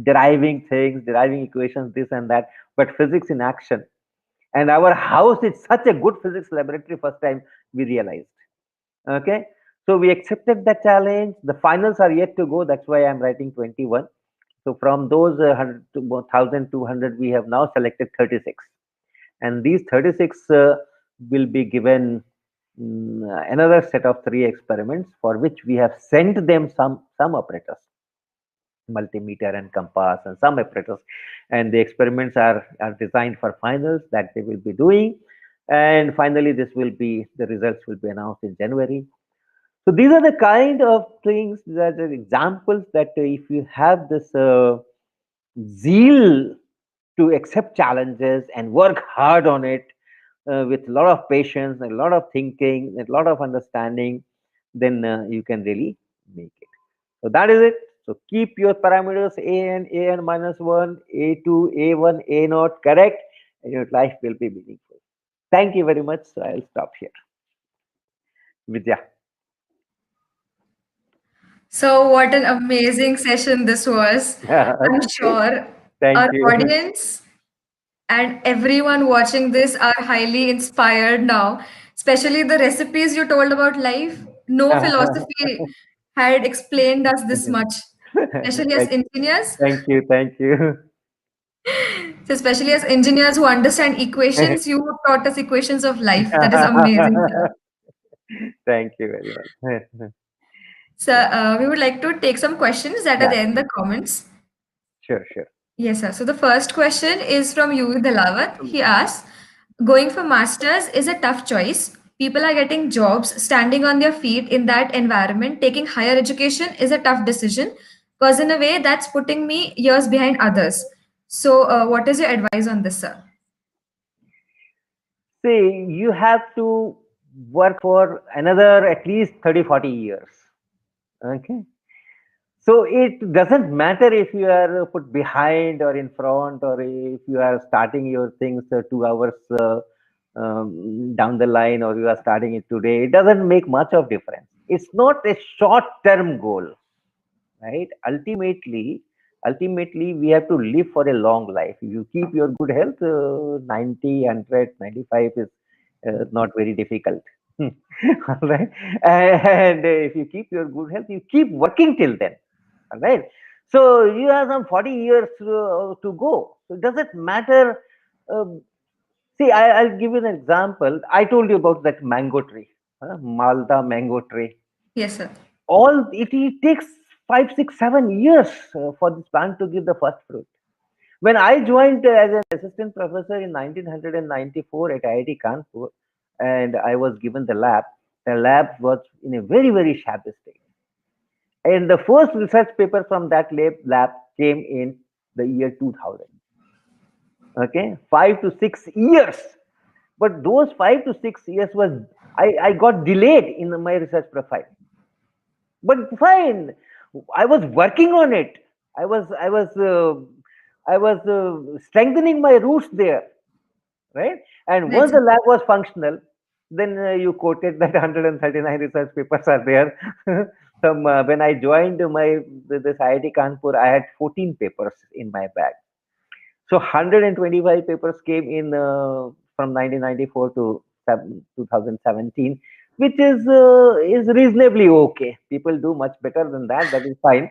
deriving things, deriving equations, this and that, but physics in action. And our house is such a good physics laboratory, first time we realized. Okay, so we accepted the challenge. The finals are yet to go. That's why I'm writing 21. So from those 100 to 1,200, we have now selected 36, and these 36 will be given another set of 3 experiments for which we have sent them some apparatus, multimeter and compass and some apparatus, and the experiments are designed for finals that they will be doing, and finally the results will be announced in January. So these are the kind of things that are examples that if you have this zeal to accept challenges and work hard on it with a lot of patience, a lot of thinking, a lot of understanding, then you can really make it. So that is it. So keep your parameters an minus 1, a2, a1, a0 correct, and your life will be meaningful. Thank you very much. So I'll stop here. Vidya. So, what an amazing session this was. I'm sure Thank our you. audience and everyone watching this are highly inspired now, especially the recipes you told about life. No philosophy had explained us this much, especially as thank, engineers. thank you. Thank you. So especially as engineers who understand equations, you taught us equations of life. That is amazing, sir. Thank you very much. So Yeah, we would like to take some questions that are yeah, there in the comments. sure, sure. Yes, sir. So the first question is from Yuvi Dalawat. He asks, going for masters is a tough choice. People are getting jobs, standing on their feet in that environment. Taking higher education is a tough decision because in a way that's putting me years behind others. So what is your advice on this, sir? See, you have to work for another at least 30, 40 years. Okay. So it doesn't matter if you are put behind or in front, or if you are starting your things 2 hours down the line, or you are starting it today. It doesn't make much of difference. It's not a short-term goal, right? Ultimately, we have to live for a long life. If you keep your good health, 90, 100, 95 is not very difficult. All right. And if you keep your good health, you keep working till then. All right. So you have some 40 years to go. So it doesn't matter. Um, See, I'll give you an example. I told you about that mango tree, Malta mango tree. Yes, sir. It takes 5, 6, 7 years for this plant to give the first fruit. When I joined as an assistant professor in 1994 at IIT Kanpur, and I was given the lab was in a very, very shabby state. And the first research paper from that lab came in the year 2000. Okay, 5 to 6 years. But those 5 to 6 years I got delayed in my research profile. But fine, I was working on it. I was strengthening my roots there, right? And once That's the lab was functional, then you quoted that 139 research papers are there. Some when I joined this IIT Kanpur, I had 14 papers in my bag. So 125 papers came in from 1994 to 2017, which is reasonably okay. People do much better than that. That is fine.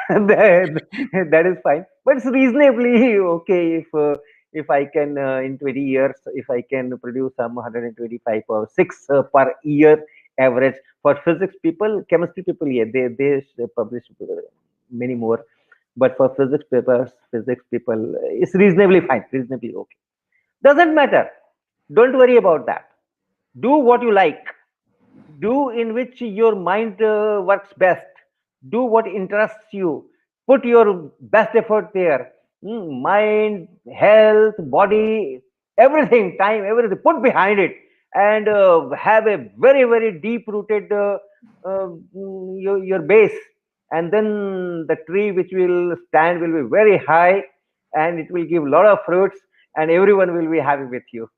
That is fine. But it's reasonably okay if I can in 20 years if I can produce some 125 or 6 per year average for physics people, chemistry people. Yeah, they publish many more, but for physics people, it's reasonably fine, reasonably okay. Doesn't matter. Don't worry about that. Do what you like. Do in which your mind works best. Do what interests you. Put your best effort there. Mind, health, body, everything, time, everything. Put behind it and have a very, very deep rooted your base. And then the tree which will stand will be very high and it will give a lot of fruits and everyone will be happy with you.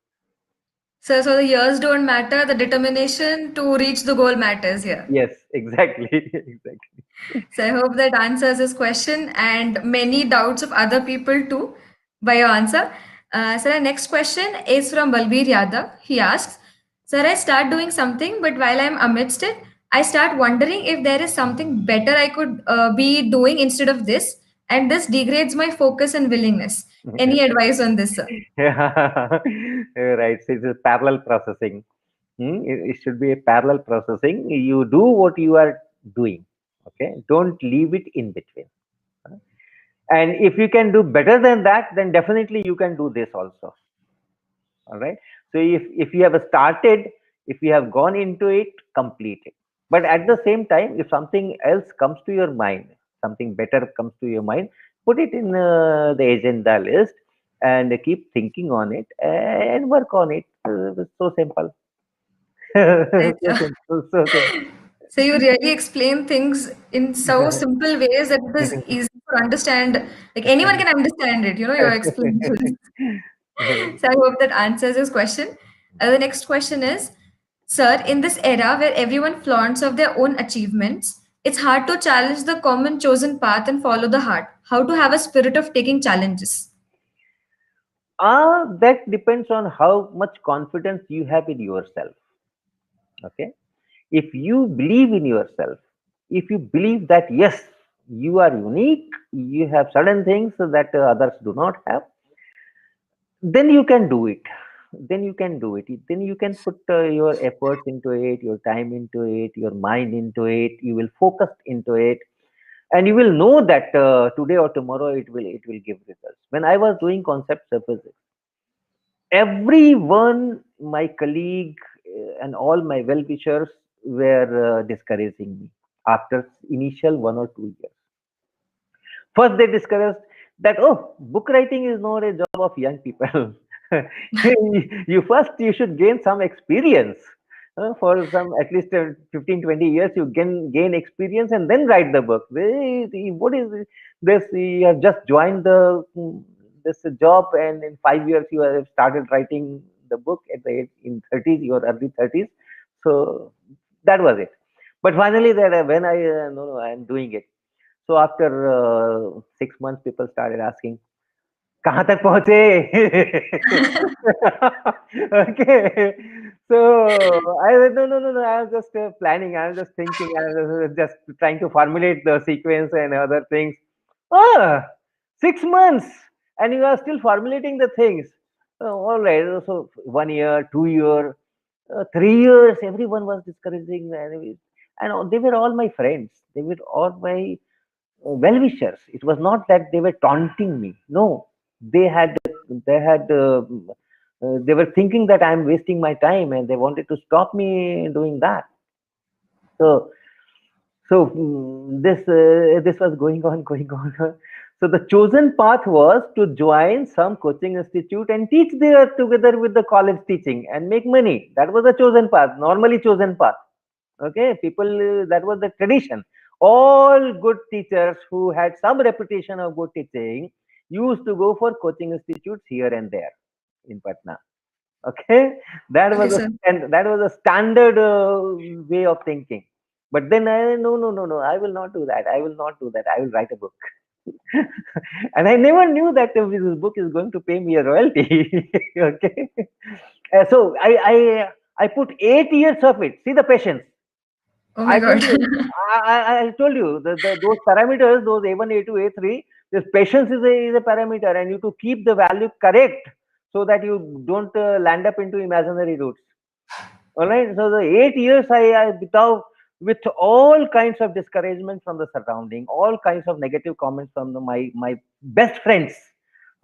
So the years don't matter, the determination to reach the goal matters here. Yes, exactly. Exactly. So I hope that answers this question and many doubts of other people too by your answer. So the next question is from Balbir Yadav. He asks, Sir, I start doing something, but while I'm amidst it, I start wondering if there is something better I could be doing instead of this, and this degrades my focus and willingness. Any advice on this, sir? Yeah. Right. So it's a parallel processing. It should be a parallel processing. You do what you are doing. Okay. Don't leave it in between. And if you can do better than that, then definitely you can do this also. All right. So if you have started, if you have gone into it, complete it. But at the same time, if something else comes to your mind, something better comes to your mind, put it in the agenda list and keep thinking on it and work on it. It's so simple. Right, So sir. simple. So simple. So you really explain things in so simple ways that it is easy to understand. Like anyone can understand it, your explanations. So I hope that answers this question. The next question is, Sir, in this era where everyone flaunts of their own achievements, it's hard to challenge the common chosen path and follow the heart. How to have a spirit of taking challenges? That depends on how much confidence you have in yourself. Okay. If you believe in yourself, if you believe that yes, you are unique, you have certain things that others do not have, then you can do it. Then you can do it. Then you can put your efforts into it, your time into it, your mind into it. You will focus into it, and you will know that today or tomorrow it will give results. When I was doing concept physics, everyone, my colleague, and all my well-wishers were discouraging me after initial 1 or 2 years. First, they discouraged that, oh, book writing is not a job of young people. You should gain some experience. For some at least 15, 20 years, you gain experience and then write the book. What is this? You have just joined this job, and in 5 years you have started writing the book at the age in 30s, your early 30s. So that was it. But finally, that when I no, I am doing it. So after 6 months, people started asking, कहाँ तक पहुँचे? Okay. So I said, no, no, no, no. I was just planning. I was just thinking. I was just trying to formulate the sequence and other things. Ah, 6 months, and you are still formulating the things. All right. So 1 year, 2 year, 3 years, everyone was discouraging, and they were all my friends. They were all my well-wishers. It was not that they were taunting me. No, they were thinking that I'm wasting my time, and they wanted to stop me doing that. So, this was going on, going on. So the chosen path was to join some coaching institute and teach there together with the college teaching and make money. That was the chosen path, normally chosen path. Okay, people, that was the tradition. All good teachers who had some reputation of good teaching used to go for coaching institutes here and there in Patna. Okay, that Okay, was a sir. and that was a standard way of thinking. But then no, no, no, no, I will not do that. I will not do that. I will write a book. And I never knew that this book is going to pay me a royalty. Okay, so I put 8 years of it. See the patience. Oh my I told God. you, I told you those parameters, those A1, A2, A3, this patience is a parameter, and you to keep the value correct so that you don't land up into imaginary routes. All right. So the 8 years I without with all kinds of discouragement from the surrounding, all kinds of negative comments from my best friends.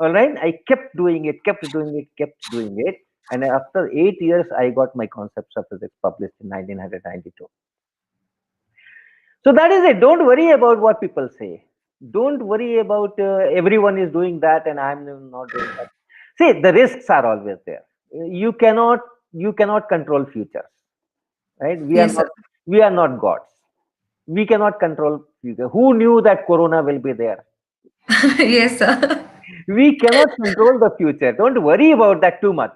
All right. I kept doing it, kept doing it, kept doing it. And after 8 years, I got my concepts of physics published in 1992. So that is it. Don't worry about what people say. Don't worry about everyone is doing that and I'm not doing that. See, the risks are always there. You cannot you cannot control futures, right? Yes, sir. We are not gods. We cannot control future. Who knew that Corona will be there? Yes, sir. We cannot control the future. Don't worry about that too much.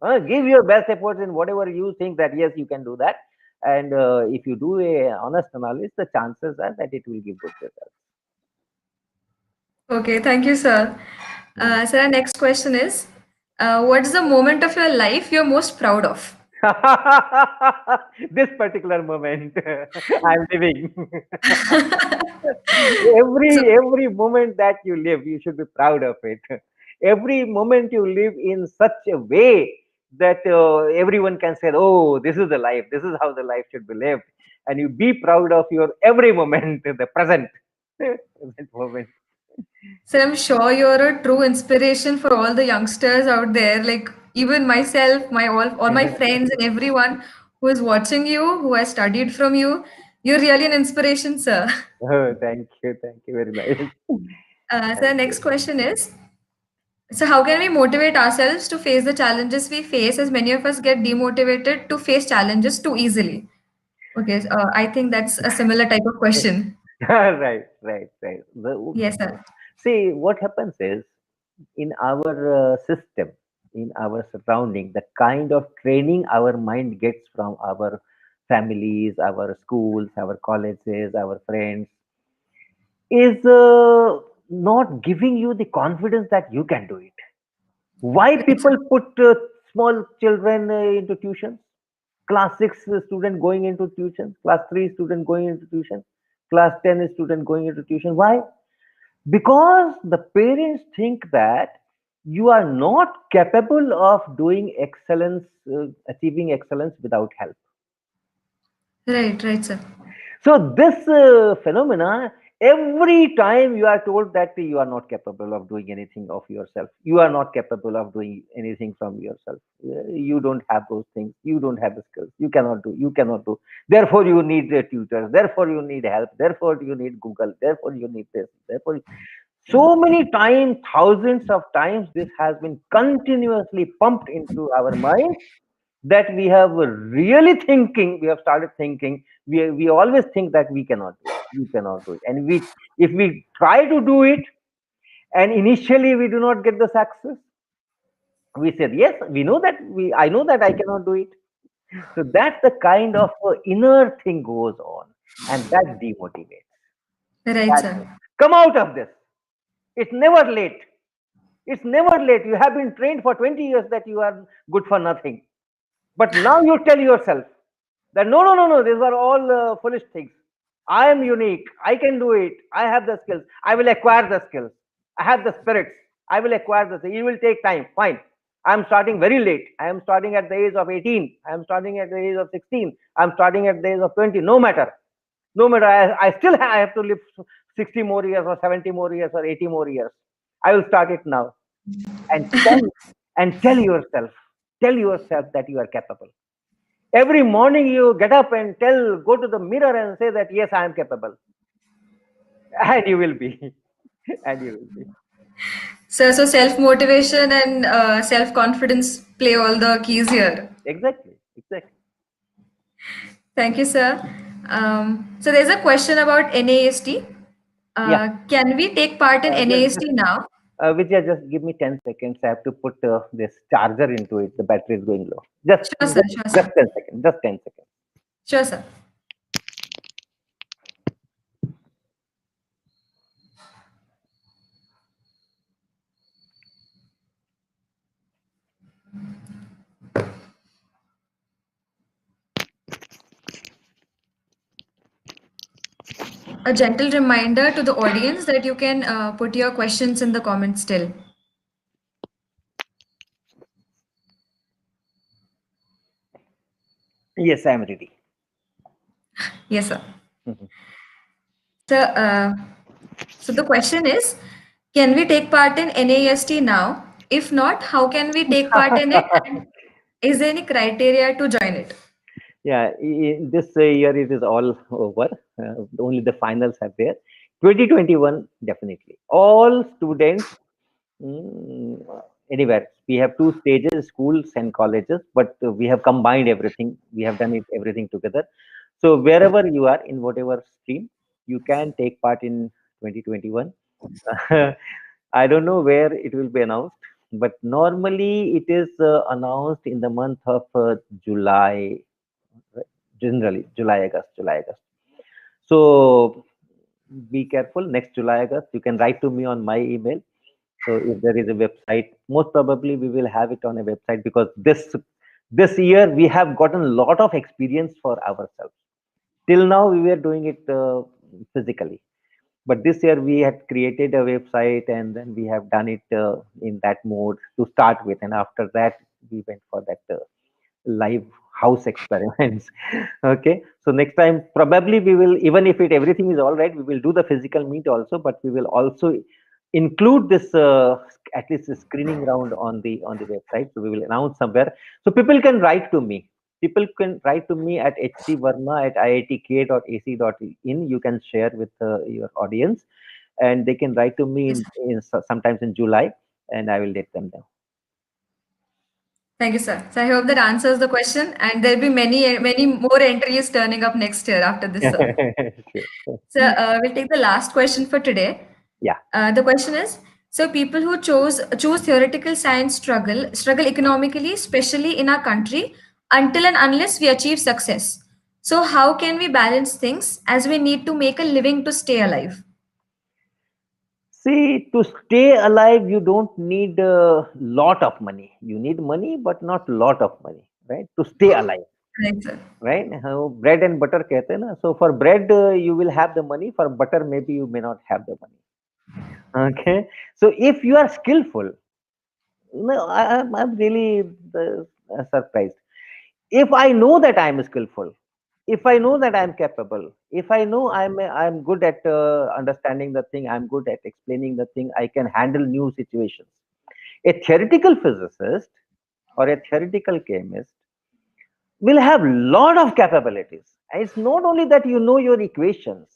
Give your best efforts in whatever you think that yes, you can do that. And if you do a honest analysis, the chances are that it will give good results. Okay, thank you, sir. Mm. Sir, our next question is, what's the moment of your life you're most proud of? This particular moment I'm living. So, Every moment that you live, you should be proud of it. Every moment you live in such a way that everyone can say, "Oh, this is the life. This is how the life should be lived," and you be proud of your every moment, the present, present moment. sir, I'm sure you're a true inspiration for all the youngsters out there. Like even myself, my all my friends and everyone who is watching you, who has studied from you. You're really an inspiration, sir. Oh, thank you, very nice. Sir, Thank next you. question is, so how can we motivate ourselves to face the challenges we face, as many of us get demotivated to face challenges too easily? Okay, I think that's a similar type of question. Right, right. Yes, sir. See, what happens is in our system, in our surrounding, the kind of training our mind gets from our families, our schools, our colleges, our friends, is not giving you the confidence that you can do it. Why Right, sir. people put small children into tuition? Class 6 student going into tuition, class 3 student going into tuition, class 10 student going into tuition. Why? Because the parents think that you are not capable of doing excellence, achieving excellence without help. Right, right, sir. So this phenomena, every time you are told that you are not capable of doing anything of yourself, you are not capable of doing anything from yourself. You don't have those things. You don't have the skills. You cannot do. You cannot do. Therefore, you need a tutor. Therefore, you need help. Therefore, you need Google. Therefore, you need this. Therefore, so many times, thousands of times, this has been continuously pumped into our mind that we have really thinking, we have started thinking, we always think that we cannot do it. And if we try to do it and initially we do not get the success, we said, yes, I know that I cannot do it. So that's the kind of inner thing goes on and that demotivates. Right, That's sir. it. Come out of this. It's never late. It's never late. You have been trained for 20 years that you are good for nothing. But now you tell yourself that no, these are all foolish things. I am unique. I can do it. I have the skills. I will acquire the skills. I have the spirits. I will acquire the skills. It will take time. Fine. I am starting very late. I am starting at the age of 18. I am starting at the age of 16. I am starting at the age of 20. No matter. No matter. I still have to live 60 more years or 70 more years or 80 more years. I will start it now and tell yourself that you are capable. Every morning you get up and go to the mirror and say that yes, I am capable, and you will be, and you will be. So self-motivation and self-confidence play all the keys here. Exactly, exactly. Thank you, sir. So there's a question about NAST. Yeah. Can we take part in Just, NAST now? Vijay, just give me 10 seconds. I have to put this charger into it. The battery is going low. Just, Sure, sir. just, Sure, just sir. 10 seconds. Just 10 seconds. Sure, sir. A gentle reminder to the audience that you can put your questions in the comments still. Yes, I am ready. Yes, sir. Mhm. So, so the question is, can we take part in NAST now? If not, how can we take part in it? And is there any criteria to join it? Yeah, this year it is all over. Only the finals are there. 2021, definitely. All students, anywhere. We have two stages, schools and colleges, but we have combined everything. We have done it everything together. So wherever you are in whatever stream, you can take part in 2021. I don't know where it will be announced. but normally it is announced in the month of July, right? Generally July, August, July, August. So be careful. Next July, August, you can write to me on my email. So if there is a website, most probably we will have it on a website, because this year we have gotten a lot of experience for ourselves. Till now we were doing it physically, but this year we had created a website, and then we have done it in that mode to start with, and after that we went for that live house experiments. Okay, so next time probably we will, even if it everything is all right, we will do the physical meet also, but we will also include this at least a screening round on the website. So we will announce somewhere, so people can write to me. People can write to me at HC Verma at iitk.ac.in. You can share with your audience, and they can write to me Yes. in sometimes in July, and I will let them know. Thank you, sir. So I hope that answers the question, and there'll be many more entries turning up next year after this, sir. Sure. So we'll take the last question for today. Yeah. The question is: so people who choose theoretical science struggle economically, especially in our country, until and unless we achieve success. So how can we balance things, as we need to make a living to stay alive? See, to stay alive, you don't need a lot of money. You need money, but not lot of money, right? To stay alive, Right, sir. right? How bread and butter कहते हैं ना. So for bread, you will have the money. For butter, maybe you may not have the money. Okay. So if you are skillful, no, I'm really surprised. If I know that I'm skillful, if I know that I'm capable, if I know I'm good at understanding the thing, I'm good at explaining the thing, I can handle new situations. A theoretical physicist or a theoretical chemist will have lot of capabilities. And it's not only that you know your equations.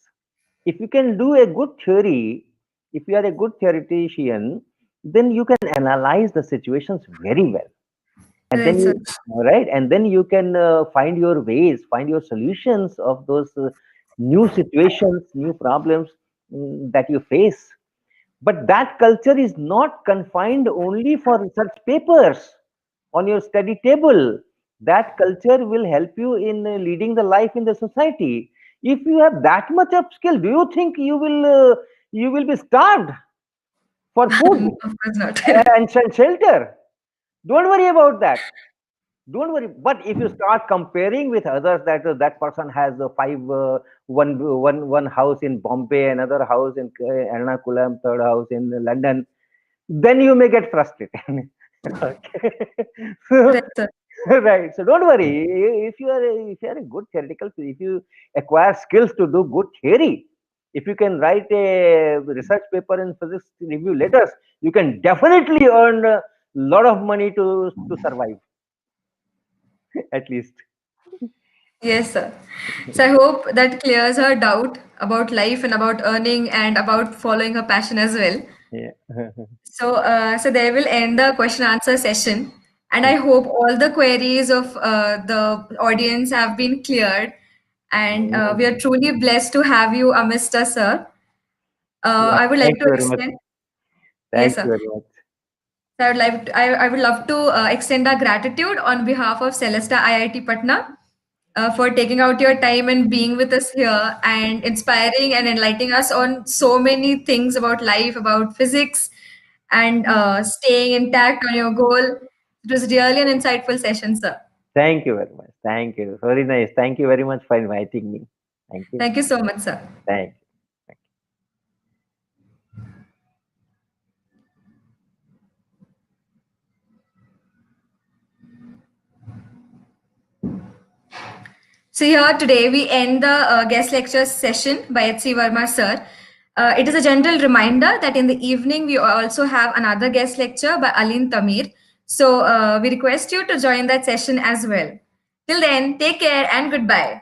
If you can do a good theory, if you are a good theoretician, then you can analyze the situations very well, and then Right, sir. you, right, and then you can find your ways, find your solutions of those new situations, new problems that you face. But that culture is not confined only for research papers on your study table. That culture will help you in leading the life in the society. If you have that much of skill, do you think you will be starved for food Of course not. and shelter? Don't worry about that. Don't worry. But if you start comparing with others, that that person has one house in Bombay, another house in Ernakulam, third house in London, then you may get frustrated. Okay. So, Right, sir. right. So don't worry. If you are a good theoretical, if you acquire skills to do good theory, if you can write a research paper in physics review letters, you can definitely earn a lot of money to survive, at least. Yes, sir. So I hope that clears her doubt about life and about earning and about following her passion as well. Yeah. So there will end the question answer session, and I hope all the queries of the audience have been cleared, and we are truly blessed to have you amidst us, sir. Yeah. I would like Thank to you very much. extend, yes, Thank you sir. very much. So I would love to extend our gratitude on behalf of Celesta IIT Patna for taking out your time and being with us here and inspiring and enlightening us on so many things about life, about physics, and staying intact on your goal. It was really an insightful session, sir. Thank you very much. Thank you. Very nice. Thank you very much for inviting me. Thank you. Thank you so much, sir. Thank you. So here today we end the guest lecture session by HC Verma sir. It is a general reminder that in the evening we also have another guest lecture by Aline Tamir. So we request you to join that session as well. Till then, take care and goodbye.